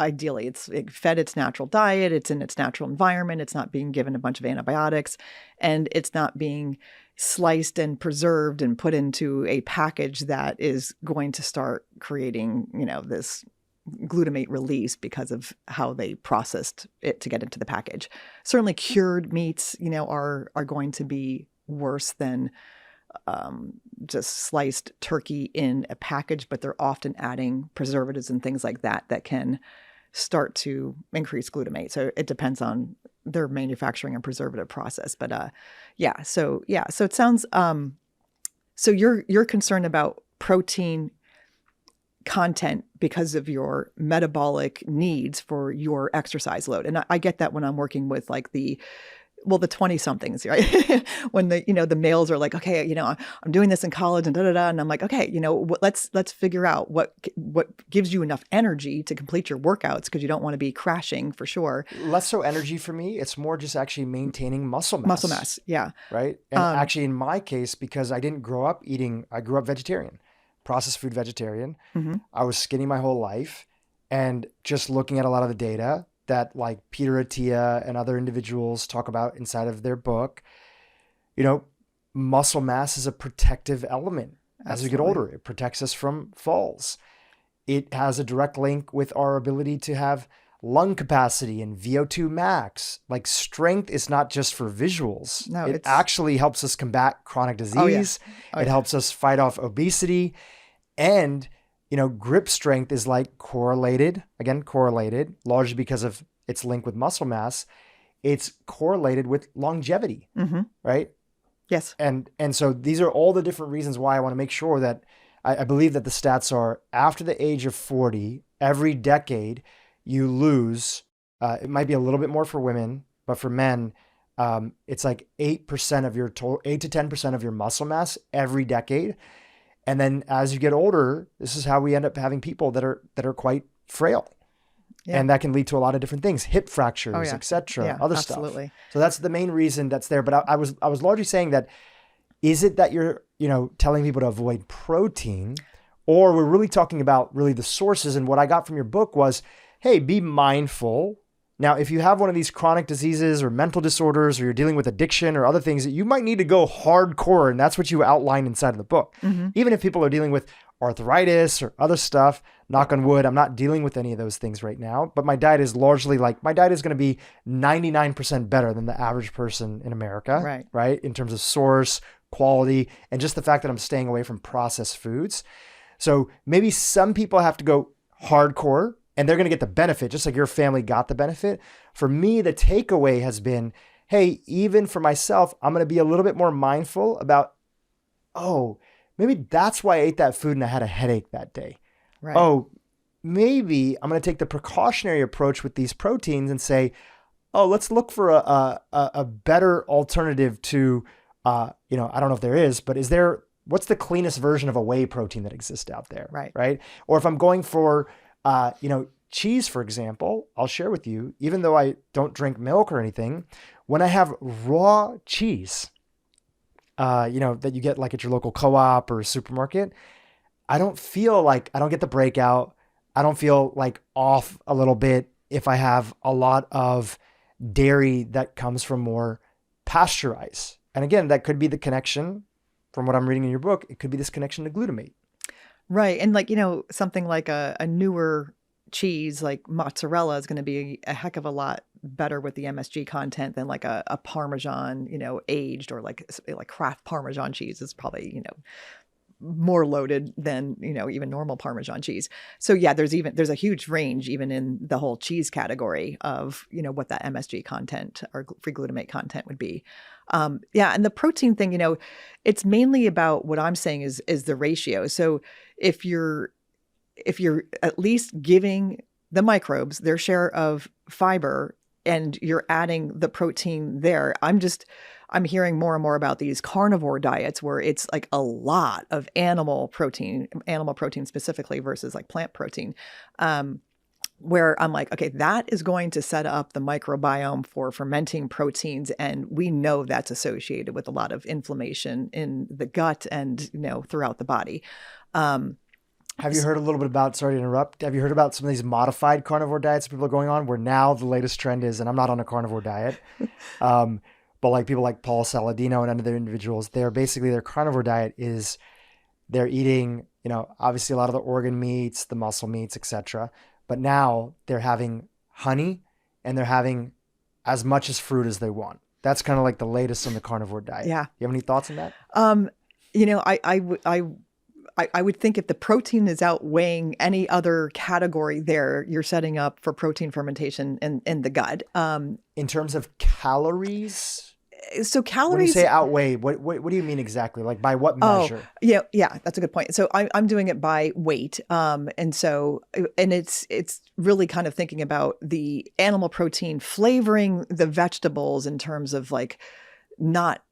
ideally it's fed its natural diet. It's in its natural environment. It's not being given a bunch of antibiotics, and it's not being sliced and preserved and put into a package that is going to start creating, this glutamate release because of how they processed it to get into the package. Certainly cured meats, are going to be worse than just sliced turkey in a package, but they're often adding preservatives and things like that that can start to increase glutamate. So it depends on their manufacturing and preservative process. But so it sounds so you're concerned about protein content because of your metabolic needs for your exercise load. And I get that when I'm working with like the 20 somethings, right? When the males are like, okay, I'm doing this in college and and I'm like, okay, let's figure out what gives you enough energy to complete your workouts, because you don't want to be crashing for sure. Less so energy for me. It's more just actually maintaining muscle mass. Muscle mass. Yeah. Right. And actually in my case, because I didn't grow up eating, I grew up vegetarian, processed food vegetarian. I was skinny my whole life, and just looking at a lot of the data that like Peter Attia and other individuals talk about inside of their book, muscle mass is a protective element. As we get Absolutely. older, it protects us from falls. It has a direct link with our ability to have lung capacity and VO2 max. Like strength is not just for visuals. No, it it's- actually helps us combat chronic disease. Oh, yeah. Oh, It yeah. helps us fight off obesity. And, grip strength is like correlated, largely because of its link with muscle mass. It's correlated with longevity, Mm-hmm. right? Yes. And so these are all the different reasons why I want to make sure that I believe that the stats are after the age of 40, every decade you lose, it might be a little bit more for women, but for men, it's like 8% of your total, 8 to 10% of your muscle mass every decade. And then as you get older, this is how we end up having people that are quite frail. Yeah. And that can lead to a lot of different things, hip fractures, Oh, yeah. etc., Yeah, other absolutely. stuff. So that's the main reason that's there. But I was largely saying that, is it that you're, telling people to avoid protein, or we're really talking about really the sources? And what I got from your book was, hey, be mindful. Now, if you have one of these chronic diseases or mental disorders, or you're dealing with addiction or other things, you might need to go hardcore. And that's what you outline inside of the book. Mm-hmm. Even if people are dealing with arthritis or other stuff, knock on wood, I'm not dealing with any of those things right now, but my diet is largely my diet is going to be 99% better than the average person in America, right? In terms of source, quality, and just the fact that I'm staying away from processed foods. So maybe some people have to go hardcore and they're going to get the benefit, just like your family got the benefit. For me, the takeaway has been, hey, even for myself, I'm going to be a little bit more mindful about, maybe that's why I ate that food and I had a headache that day. Right. Oh, maybe I'm going to take the precautionary approach with these proteins and say, let's look for a better alternative to, I don't know if there is, but what's the cleanest version of a whey protein that exists out there? Right. Or if I'm going for, cheese, for example, I'll share with you, even though I don't drink milk or anything, when I have raw cheese, that you get like at your local co-op or supermarket, I don't get the breakout. I don't feel like off a little bit if I have a lot of dairy that comes from more pasteurized. And again, that could be the connection from what I'm reading in your book. It could be this connection to glutamate. Right. And something like a newer cheese like mozzarella is going to be a heck of a lot better with the MSG content than like a Parmesan, aged, or like Kraft Parmesan cheese is probably, more loaded than, even normal Parmesan cheese. So yeah, there's a huge range even in the whole cheese category of, what that MSG content or free glutamate content would be. And the protein thing, it's mainly about what I'm saying is the ratio. So if you're at least giving the microbes their share of fiber and you're adding the protein there, I'm hearing more and more about these carnivore diets where it's like a lot of animal protein specifically versus like plant protein, where I'm like, okay, that is going to set up the microbiome for fermenting proteins. And we know that's associated with a lot of inflammation in the gut and, throughout the body. Have you heard a little bit about, sorry to interrupt, have you heard about some of these modified carnivore diets people are going on, where now the latest trend is, and I'm not on a carnivore diet, but like people like Paul Saladino and other individuals, their carnivore diet is they're eating, obviously a lot of the organ meats, the muscle meats, etc. But now they're having honey and they're having as much as fruit as they want. That's kind of like the latest on the carnivore diet. Yeah. You have any thoughts on that? I would think if the protein is outweighing any other category there, you're setting up for protein fermentation in the gut. In terms of calories? So calories. When you say outweigh, what do you mean exactly? Like by what measure? Yeah, that's a good point. So I'm doing it by weight. And it's really kind of thinking about the animal protein flavoring the vegetables in terms of like not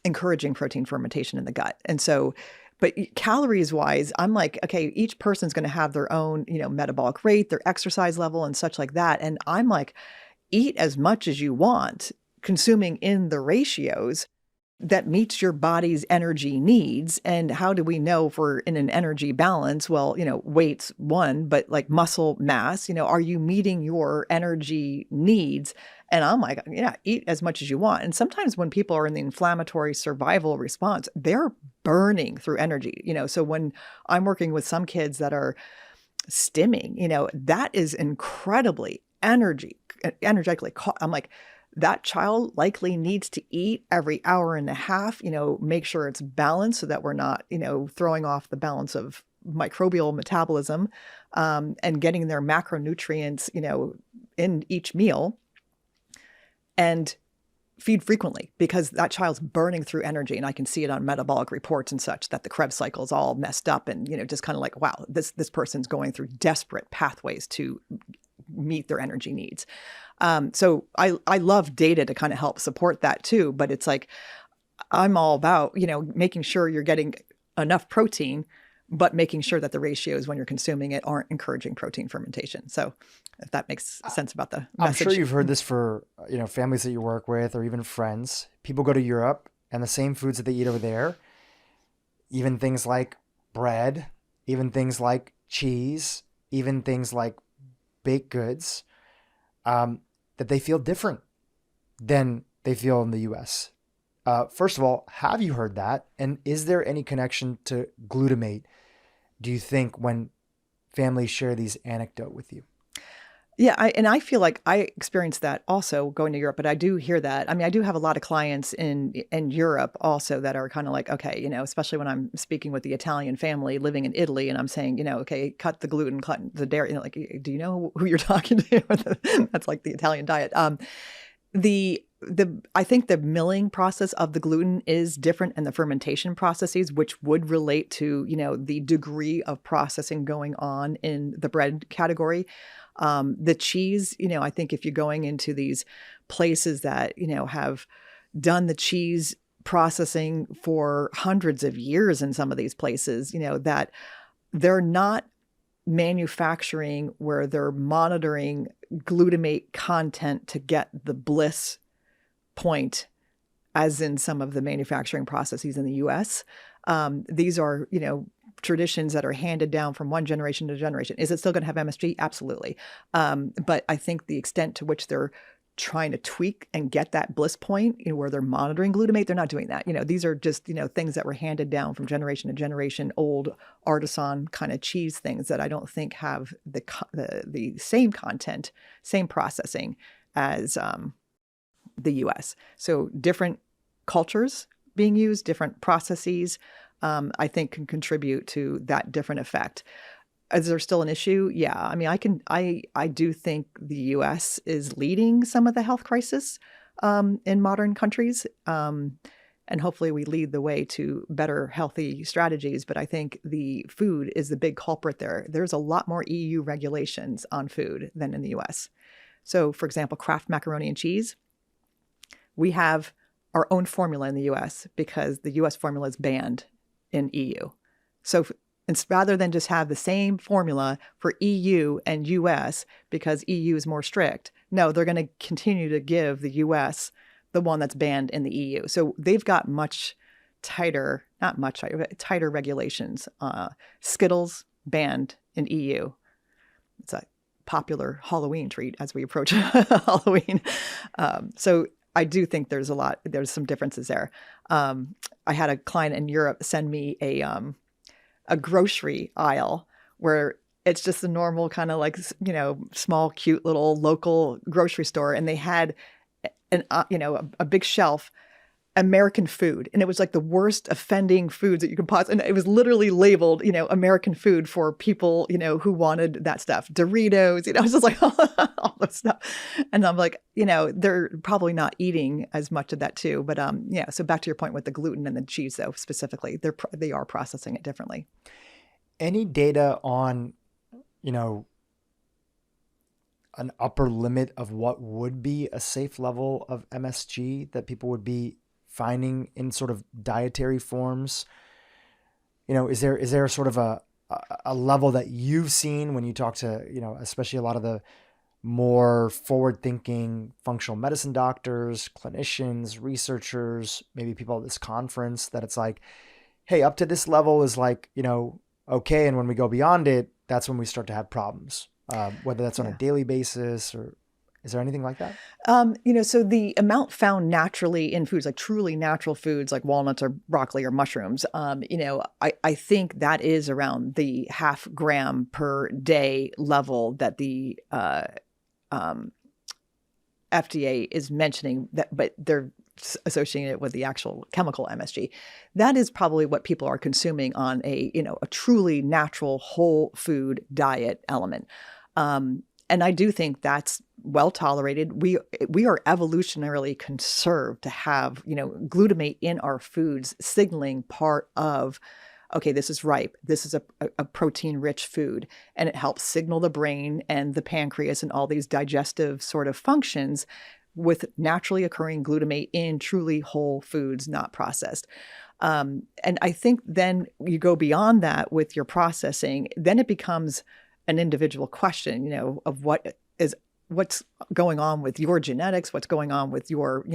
encouraging protein fermentation in the gut. And so, but calories wise, I'm like, okay, each person's going to have their own, metabolic rate, their exercise level and such like that. And I'm like, eat as much as you want, consuming in the ratios that meets your body's energy needs. And how do we know if we're in an energy balance? Well, weight's one, but like muscle mass, are you meeting your energy needs And I'm like, yeah, eat as much as you want. And sometimes when people are in the inflammatory survival response, they're burning through energy, So when I'm working with some kids that are stimming, that is incredibly energetically. I'm like, that child likely needs to eat every hour and a half, make sure it's balanced so that we're not, throwing off the balance of microbial metabolism, and getting their macronutrients, in each meal, and feed frequently, because that child's burning through energy. And I can see it on metabolic reports and such, that the Krebs cycle is all messed up, and, just kind of like, wow, this person's going through desperate pathways to meet their energy needs. So I love data to kind of help support that too, but it's like, I'm all about, making sure you're getting enough protein, but making sure that the ratios when you're consuming it aren't encouraging protein fermentation. So if that makes sense about the message. I'm sure you've heard this for, families that you work with, or even friends. People go to Europe, and the same foods that they eat over there, even things like bread, even things like cheese, even things like baked goods, that they feel different than they feel in the US. First of all, have you heard that? And is there any connection to glutamate, do you think, when families share these anecdotes with you? Yeah, I feel like I experienced that also going to Europe, but I do hear that. I mean, I do have a lot of clients in Europe also that are kind of like, okay, especially when I'm speaking with the Italian family living in Italy, and I'm saying, okay, cut the gluten, cut the dairy. Like, do you know who you're talking to? That's like the Italian diet. I think the milling process of the gluten is different, and the fermentation processes, which would relate to, the degree of processing going on in the bread category. The cheese, I think if you're going into these places that, have done the cheese processing for hundreds of years in some of these places, that they're not manufacturing where they're monitoring glutamate content to get the bliss point, as in some of the manufacturing processes in the US. These are, traditions that are handed down from one generation to generation. Is it still going to have MSG? Absolutely. But I think the extent to which they're trying to tweak and get that bliss point, where they're monitoring glutamate, they're not doing that. These are just, things that were handed down from generation to generation, old artisan kind of cheese things that I don't think have the same content, same processing as the US. So different cultures being used, different processes, I think can contribute to that different effect. Is there still an issue? Yeah. I mean, I do think the US is leading some of the health crisis in modern countries. And hopefully we lead the way to better healthy strategies. But I think the food is the big culprit there. There's a lot more EU regulations on food than in the US. So for example, Kraft macaroni and cheese, we have our own formula in the US because the US formula is banned in EU. So rather than just have the same formula for EU and US because EU is more strict, no, they're going to continue to give the US the one that's banned in the EU. So they've got tighter regulations. Skittles banned in EU. It's a popular Halloween treat as we approach Halloween. So I do think there's some differences there. I had a client in Europe send me a grocery aisle where it's just a normal kind of like, small, cute little local grocery store. And they had a big shelf, American food. And it was like the worst offending foods that you could possibly, and it was literally labeled, American food for people, who wanted that stuff. Doritos, it was just like all that stuff. And I'm like, they're probably not eating as much of that too. But yeah, so back to your point with the gluten and the cheese though, specifically, they are processing it differently. Any data on, an upper limit of what would be a safe level of MSG that people would be finding in sort of dietary forms? Is there sort of a level that you've seen when you talk to, especially a lot of the more forward-thinking functional medicine doctors, clinicians, researchers, maybe people at this conference, that it's like, hey, up to this level is like, okay. And when we go beyond it, that's when we start to have problems, whether that's on a daily basis or Is there anything like that? So the amount found naturally in foods, like truly natural foods like walnuts or broccoli or mushrooms, I think that is around the 0.5 gram per day level that the FDA is mentioning, that, but they're associating it with the actual chemical MSG. That is probably what people are consuming on a truly natural whole food diet element. And I do think that's well tolerated. We are evolutionarily conserved to have, glutamate in our foods, signaling part of, okay, this is ripe. This is a protein-rich food, and it helps signal the brain and the pancreas and all these digestive sort of functions with naturally occurring glutamate in truly whole foods, not processed. And I think then you go beyond that with your processing, then it becomes an individual question, of what's going on with your genetics, what's going on with your,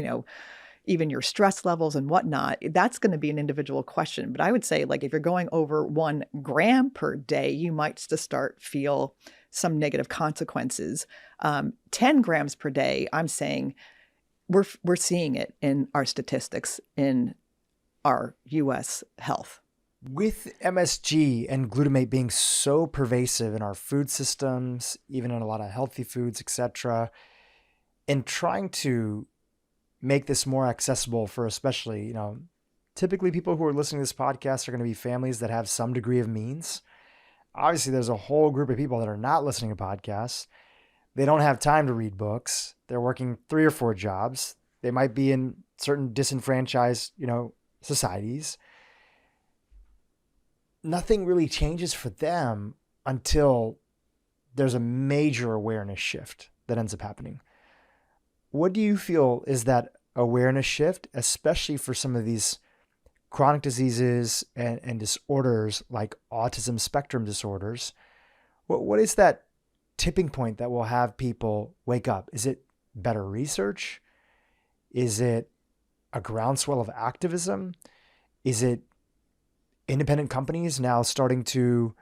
even your stress levels and whatnot. That's going to be an individual question. But I would say, like, if you're going over 1 gram per day, you might start feel some negative consequences. 10 grams per day, I'm saying we're seeing it in our statistics in our U.S. health. With MSG and glutamate being so pervasive in our food systems, even in a lot of healthy foods, etc., and trying to make this more accessible for especially, typically people who are listening to this podcast are going to be families that have some degree of means. Obviously, there's a whole group of people that are not listening to podcasts. They don't have time to read books. They're working 3 or 4 jobs. They might be in certain disenfranchised, societies. Nothing really changes for them until there's a major awareness shift that ends up happening. What do you feel is that awareness shift, especially for some of these chronic diseases and disorders like autism spectrum disorders? What is that tipping point that will have people wake up? Is it better research? Is it a groundswell of activism? Is it independent companies now starting to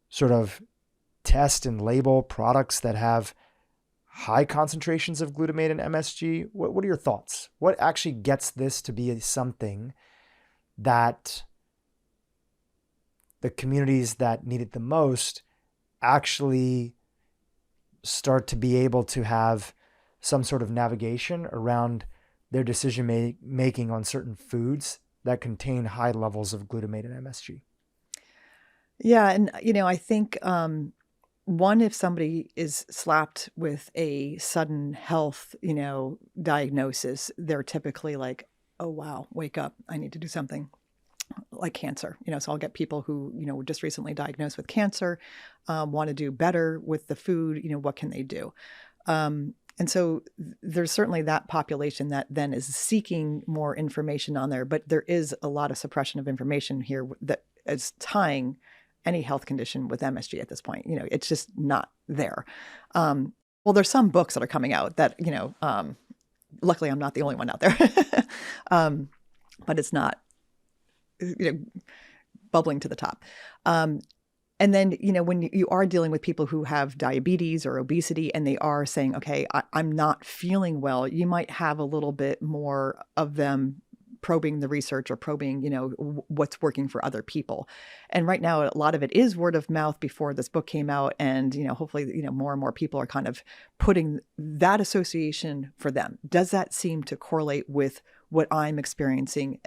sort of test and label products that have high concentrations of glutamate and MSG? What are your thoughts? What actually gets this to be something that the communities that need it the most actually start to be able to have some sort of navigation around their decision making on certain foods that contain high levels of glutamate and MSG? Yeah. And, I think, one, if somebody is slapped with a sudden health, diagnosis, they're typically like, oh, wow, wake up. I need to do something, like cancer. So I'll get people who, were just recently diagnosed with cancer, want to do better with the food. What can they do? And so there's certainly that population that then is seeking more information on there, but there is a lot of suppression of information here that is tying any health condition with MSG at this point. It's just not there. Well, there's some books that are coming out that, luckily I'm not the only one out there, but it's not, bubbling to the top. And then, when you are dealing with people who have diabetes or obesity and they are saying, okay, I'm not feeling well, you might have a little bit more of them probing the research or probing, what's working for other people. And right now, a lot of it is word of mouth before this book came out. And, hopefully, more and more people are kind of putting that association for them. Does that seem to correlate with what I'm experiencing,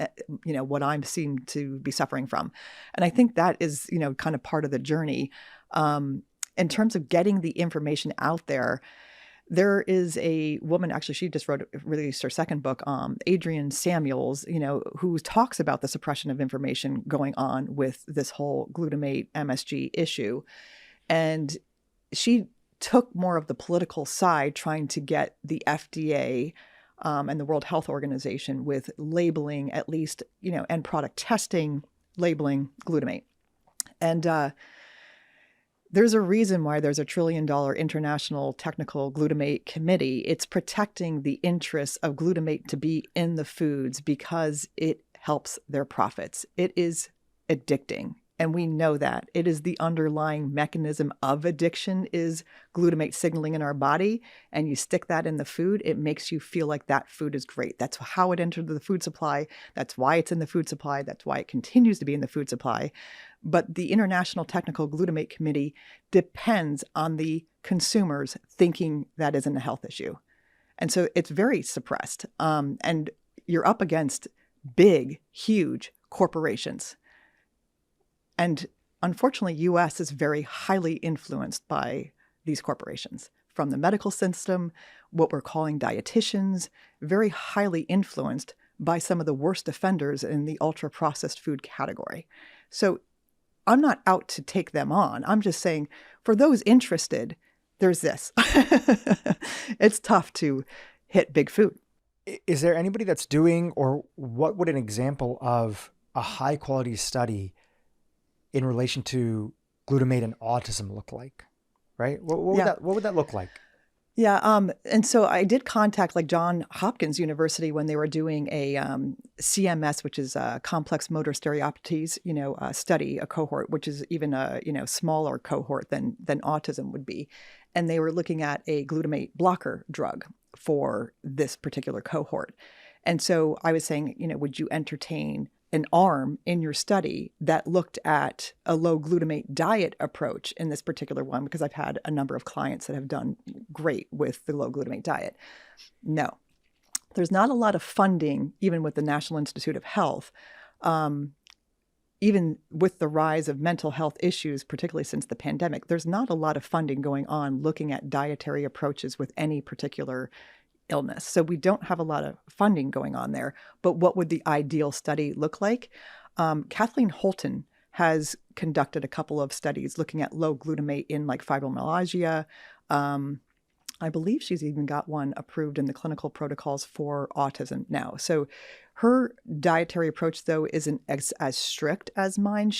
what I seem to be suffering from? And I think that is, kind of part of the journey. In terms of getting the information out there, there is a woman, actually, she just released her second book, Adrienne Samuels, who talks about the suppression of information going on with this whole glutamate MSG issue. And she took more of the political side, trying to get the FDA and the World Health Organization with labeling, at least, end product testing, labeling glutamate. And there's a reason why there's a $1 trillion international technical glutamate committee. It's protecting the interests of glutamate to be in the foods because it helps their profits. It is addicting. And we know that it is the underlying mechanism of addiction is glutamate signaling in our body. And you stick that in the food, it makes you feel like that food is great. That's how it entered the food supply. That's why it's in the food supply. That's why it continues to be in the food supply. But the International Technical Glutamate Committee depends on the consumers thinking that isn't a health issue. And so it's very suppressed. And you're up against big, huge corporations. And unfortunately, US is very highly influenced by these corporations. From the medical system, what we're calling dietitians, very highly influenced by some of the worst offenders in the ultra-processed food category. So I'm not out to take them on. I'm just saying, for those interested, there's this. It's tough to hit big food. Is there anybody that's doing, or what would an example of a high quality study in relation to glutamate and autism look like? Right? What would that look like? Yeah. And so I did contact like Johns Hopkins University when they were doing a CMS, which is complex motor stereopathies, study, a cohort, which is even a, smaller cohort than autism would be. And they were looking at a glutamate blocker drug for this particular cohort. And so I was saying, would you entertain an arm in your study that looked at a low glutamate diet approach in this particular one? Because I've had a number of clients that have done great with the low glutamate diet. No, there's not a lot of funding, even with the National Institute of Health, even with the rise of mental health issues, particularly since the pandemic, there's not a lot of funding going on looking at dietary approaches with any particular illness. So we don't have a lot of funding going on there. But what would the ideal study look like? Kathleen Holton has conducted a couple of studies looking at low glutamate in like fibromyalgia. I believe she's even got one approved in the clinical protocols for autism now. So her dietary approach, though, isn't as strict as mine.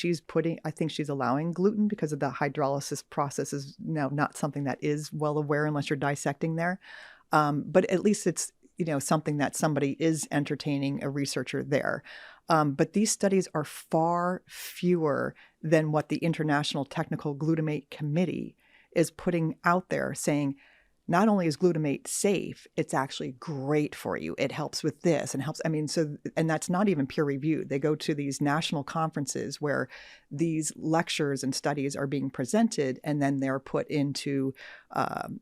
I think she's allowing gluten because of the hydrolysis process is now not something that is well aware unless you're dissecting there. But at least it's, something that somebody is entertaining, a researcher there. But these studies are far fewer than what the International Technical Glutamate Committee is putting out there, saying, not only is glutamate safe, it's actually great for you. It helps with this and helps. And that's not even peer reviewed. They go to these national conferences where these lectures and studies are being presented, and then they're put into,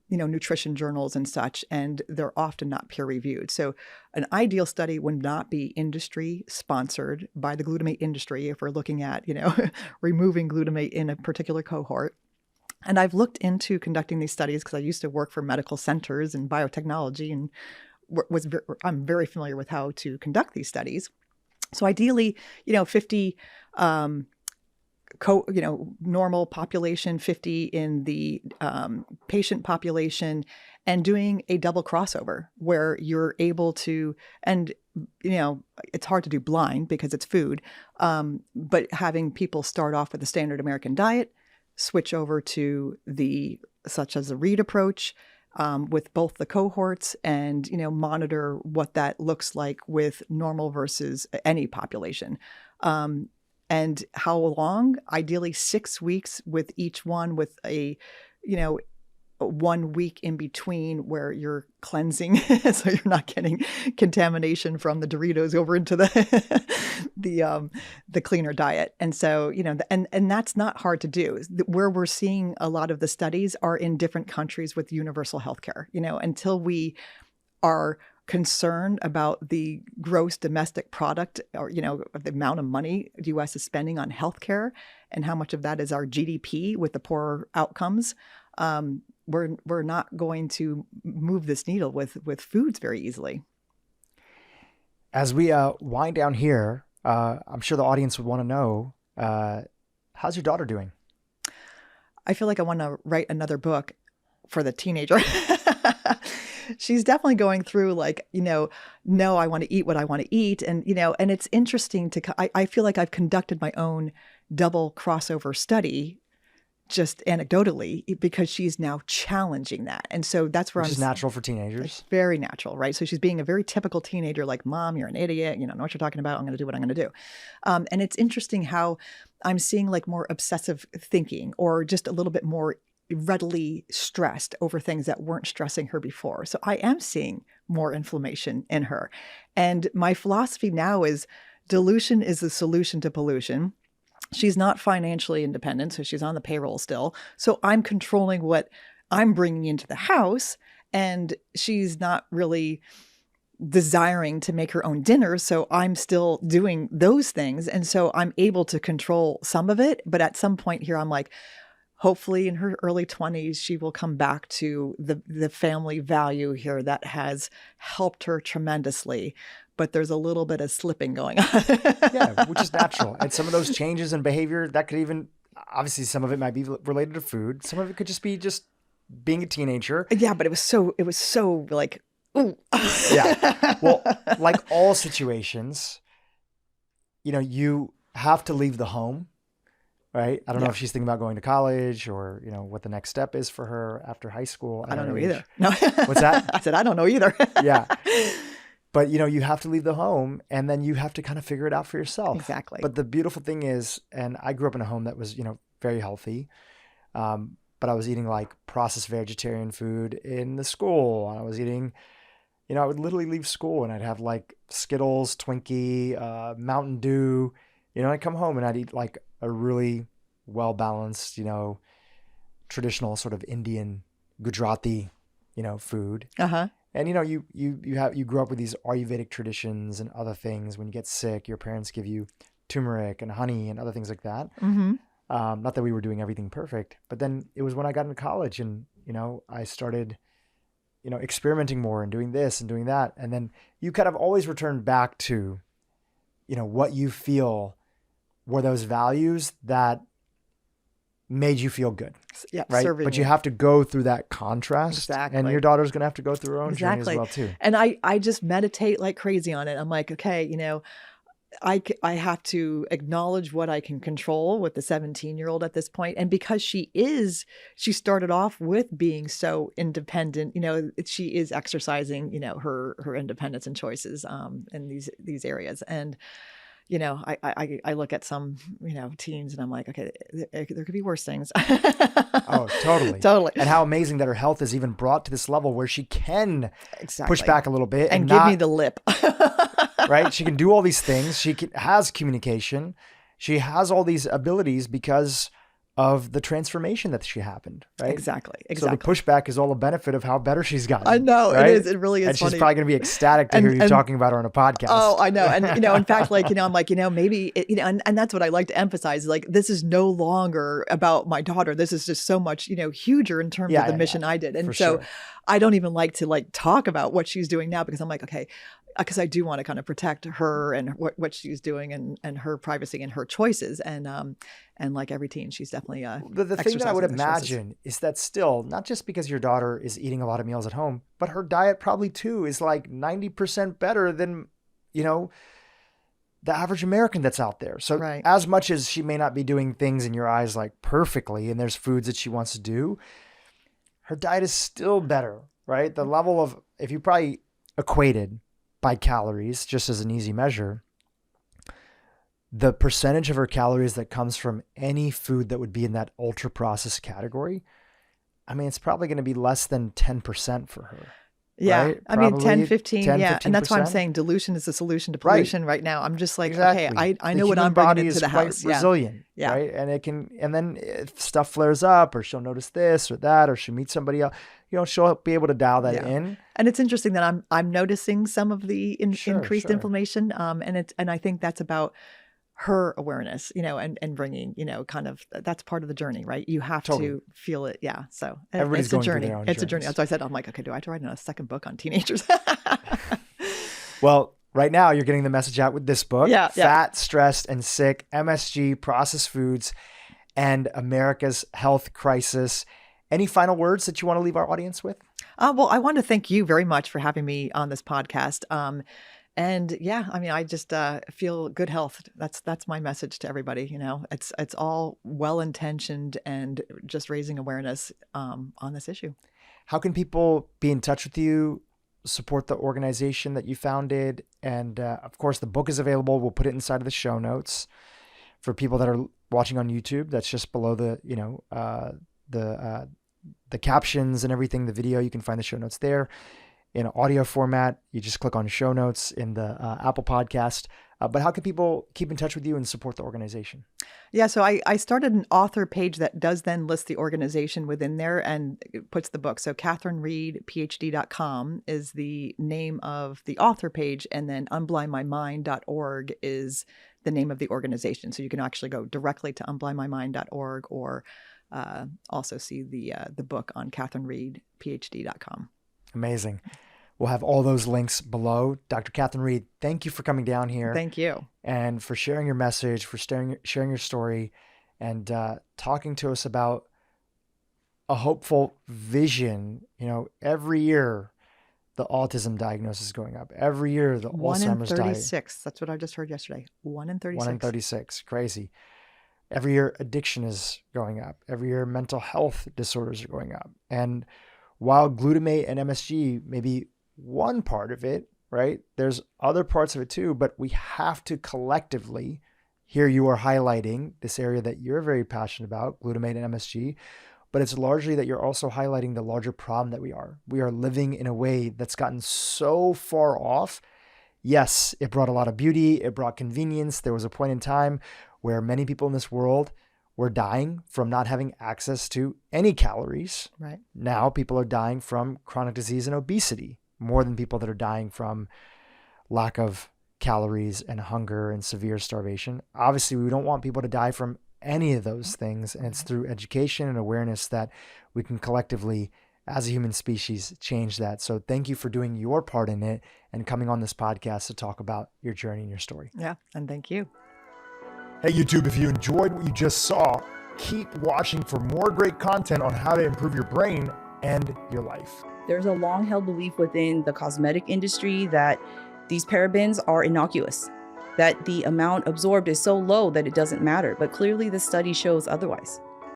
nutrition journals and such, and they're often not peer reviewed. So an ideal study would not be industry sponsored by the glutamate industry if we're looking at, removing glutamate in a particular cohort. And I've looked into conducting these studies because I used to work for medical centers and biotechnology, and I'm very familiar with how to conduct these studies. So ideally, 50 normal population, 50 in the patient population, and doing a double crossover where you're able to, and it's hard to do blind because it's food, but having people start off with a standard American diet, switch over to such as a REID approach with both the cohorts, and monitor what that looks like with normal versus any population, and how long. Ideally 6 weeks with each one, with a 1 week in between where you're cleansing so you're not getting contamination from the Doritos over into the cleaner diet. And so, and that's not hard to do. Where we're seeing a lot of the studies are in different countries with universal healthcare. Until we are concerned about the gross domestic product, or the amount of money the U.S. is spending on healthcare and how much of that is our GDP with the poorer outcomes, we're not going to move this needle with foods very easily. As we wind down here, I'm sure the audience would want to know, how's your daughter doing? I feel like I want to write another book for the teenager. She's definitely going through no, I want to eat what I want to eat. And, and it's interesting I feel like I've conducted my own double crossover study just anecdotally, because she's now challenging that. And so that's where Which is natural for teenagers. It's very natural, right? So she's being a very typical teenager, like, Mom, you're an idiot. You know what you're talking about. I'm going to do what I'm going to do. And it's interesting how I'm seeing like more obsessive thinking, or just a little bit more readily stressed over things that weren't stressing her before. So I am seeing more inflammation in her. And my philosophy now is dilution is the solution to pollution. She's not financially independent, so she's on the payroll still. So I'm controlling what I'm bringing into the house, and she's not really desiring to make her own dinner. So I'm still doing those things. And so I'm able to control some of it. But at some point here, I'm like, hopefully in her early 20s, she will come back to the family value here that has helped her tremendously. But there's a little bit of slipping going on. Yeah, which is natural. And some of those changes in behavior, that could even, obviously some of it might be related to food. Some of it could just be just being a teenager. Yeah, but it was so like, ooh. Yeah. Well, like all situations, you have to leave the home, right? I don't know if she's thinking about going to college, or, what the next step is for her after high school. I don't know either. No. What's that? I said, I don't know either. Yeah. But, you have to leave the home, and then you have to kind of figure it out for yourself. Exactly. But the beautiful thing is, and I grew up in a home that was, very healthy. But I was eating like processed vegetarian food in the school. I was eating, I would literally leave school and I'd have like Skittles, Twinkie, Mountain Dew. I'd come home and I'd eat like a really well-balanced, traditional sort of Indian Gujarati, food. Uh-huh. And you grew up with these Ayurvedic traditions and other things. When you get sick, your parents give you turmeric and honey and other things like that. Mm-hmm. Not that we were doing everything perfect, but then it was when I got into college and I started experimenting more and doing this and doing that, and then you kind of always return back to what you feel were those values that made you feel good. Yeah, right. But you have to go through that contrast. Exactly. And your daughter's going to have to go through her own journey as well too. And I just meditate like crazy on it. I'm like, okay, I have to acknowledge what I can control with the 17-year-old at this point. And because she started off with being so independent, she is exercising, her independence and choices in these areas. And I look at some, teens and I'm like, okay, there could be worse things. Oh, totally. Totally. And how amazing that her health is even brought to this level where she can push back a little bit and give me the lip. Right? She can do all these things. She has communication. She has all these abilities because of the transformation that she happened, right? Exactly. So the pushback is all a benefit of how better she's gotten. I know, right? it is. It really is and funny. She's probably going to be ecstatic to hear you talking about her on a podcast. Oh, I know. And, in fact, like, I'm like, maybe, and that's what I like to emphasize. Like, this is no longer about my daughter. This is just so much, huger in terms of the mission I did. And so I don't even like to talk about what she's doing now, because I'm like, okay, because I do want to kind of protect her and what she's doing and her privacy and her choices. And like every teen, she's definitely the thing that I would imagine is that still, not just because your daughter is eating a lot of meals at home, but her diet probably too is like 90% better than, the average American that's out there. So as much as she may not be doing things in your eyes like perfectly, and there's foods that she wants to do, her diet is still better, right? The level of, if you probably equated by calories, just as an easy measure, the percentage of her calories that comes from any food that would be in that ultra processed category, I mean, it's probably going to be less than 10% for her. Yeah. Right? I mean, 10, 15. 10, yeah. 15%. And that's why I'm saying dilution is the solution to pollution right now. I'm just like, okay, I know what I'm bringing into the house. Resilient. Yeah. Right. And then if stuff flares up, or she'll notice this or that, or she'll meet somebody else, she'll be able to dial that in. And it's interesting that I'm noticing some of the increased inflammation. And I think that's about her awareness, and bringing, kind of, that's part of the journey, right? You have to feel it. Yeah. So everybody's it's a journey. Their own it's a journey. That's why I said, I'm like, okay, do I have to write a second book on teenagers? Well, right now you're getting the message out with this book, Fat, Stressed, and Sick, MSG, Processed Foods, and America's Health Crisis. Any final words that you want to leave our audience with? Well, I want to thank you very much for having me on this podcast. And yeah, I mean, I just feel good health. That's my message to everybody. It's all well intentioned and just raising awareness on this issue. How can people be in touch with you, support the organization that you founded? And of course, the book is available. We'll put it inside of the show notes for people that are watching on YouTube. That's just below the the captions and everything, the video. You can find the show notes there. In audio format, you just click on show notes in the Apple Podcast. But how can people keep in touch with you and support the organization? Yeah, so I started an author page that does then list the organization within there and it puts the book. So KatherineReidPhD.com is the name of the author page, and then unblindmymind.org is the name of the organization. So you can actually go directly to unblindmymind.org or also see the book on KatherineReidPhD.com. Amazing. We'll have all those links below. Dr. Katherine Reid, thank you for coming down here. Thank you. And for sharing your message, for sharing your story, and talking to us about a hopeful vision. Every year the autism diagnosis is going up. Every year the Alzheimer's diet. 1 in 36. That's what I just heard yesterday. 1 in 36. 1 in 36. Crazy. Every year addiction is going up. Every year mental health disorders are going up. And while glutamate and MSG may be one part of it, right? There's other parts of it too, but we have to collectively, here you are highlighting this area that you're very passionate about, glutamate and MSG, but it's largely that you're also highlighting the larger problem that we are. We are living in a way that's gotten so far off. Yes, it brought a lot of beauty. It brought convenience. There was a point in time where many people in this world were dying from not having access to any calories. Right. Now people are dying from chronic disease and obesity more than people that are dying from lack of calories and hunger and severe starvation. Obviously, we don't want people to die from any of those things. And it's through education and awareness that we can collectively, as a human species, change that. So thank you for doing your part in it and coming on this podcast to talk about your journey and your story. Yeah, and thank you. Hey, YouTube, if you enjoyed what you just saw, keep watching for more great content on how to improve your brain and your life. There's a long-held belief within the cosmetic industry that these parabens are innocuous, that the amount absorbed is so low that it doesn't matter. But clearly the study shows otherwise.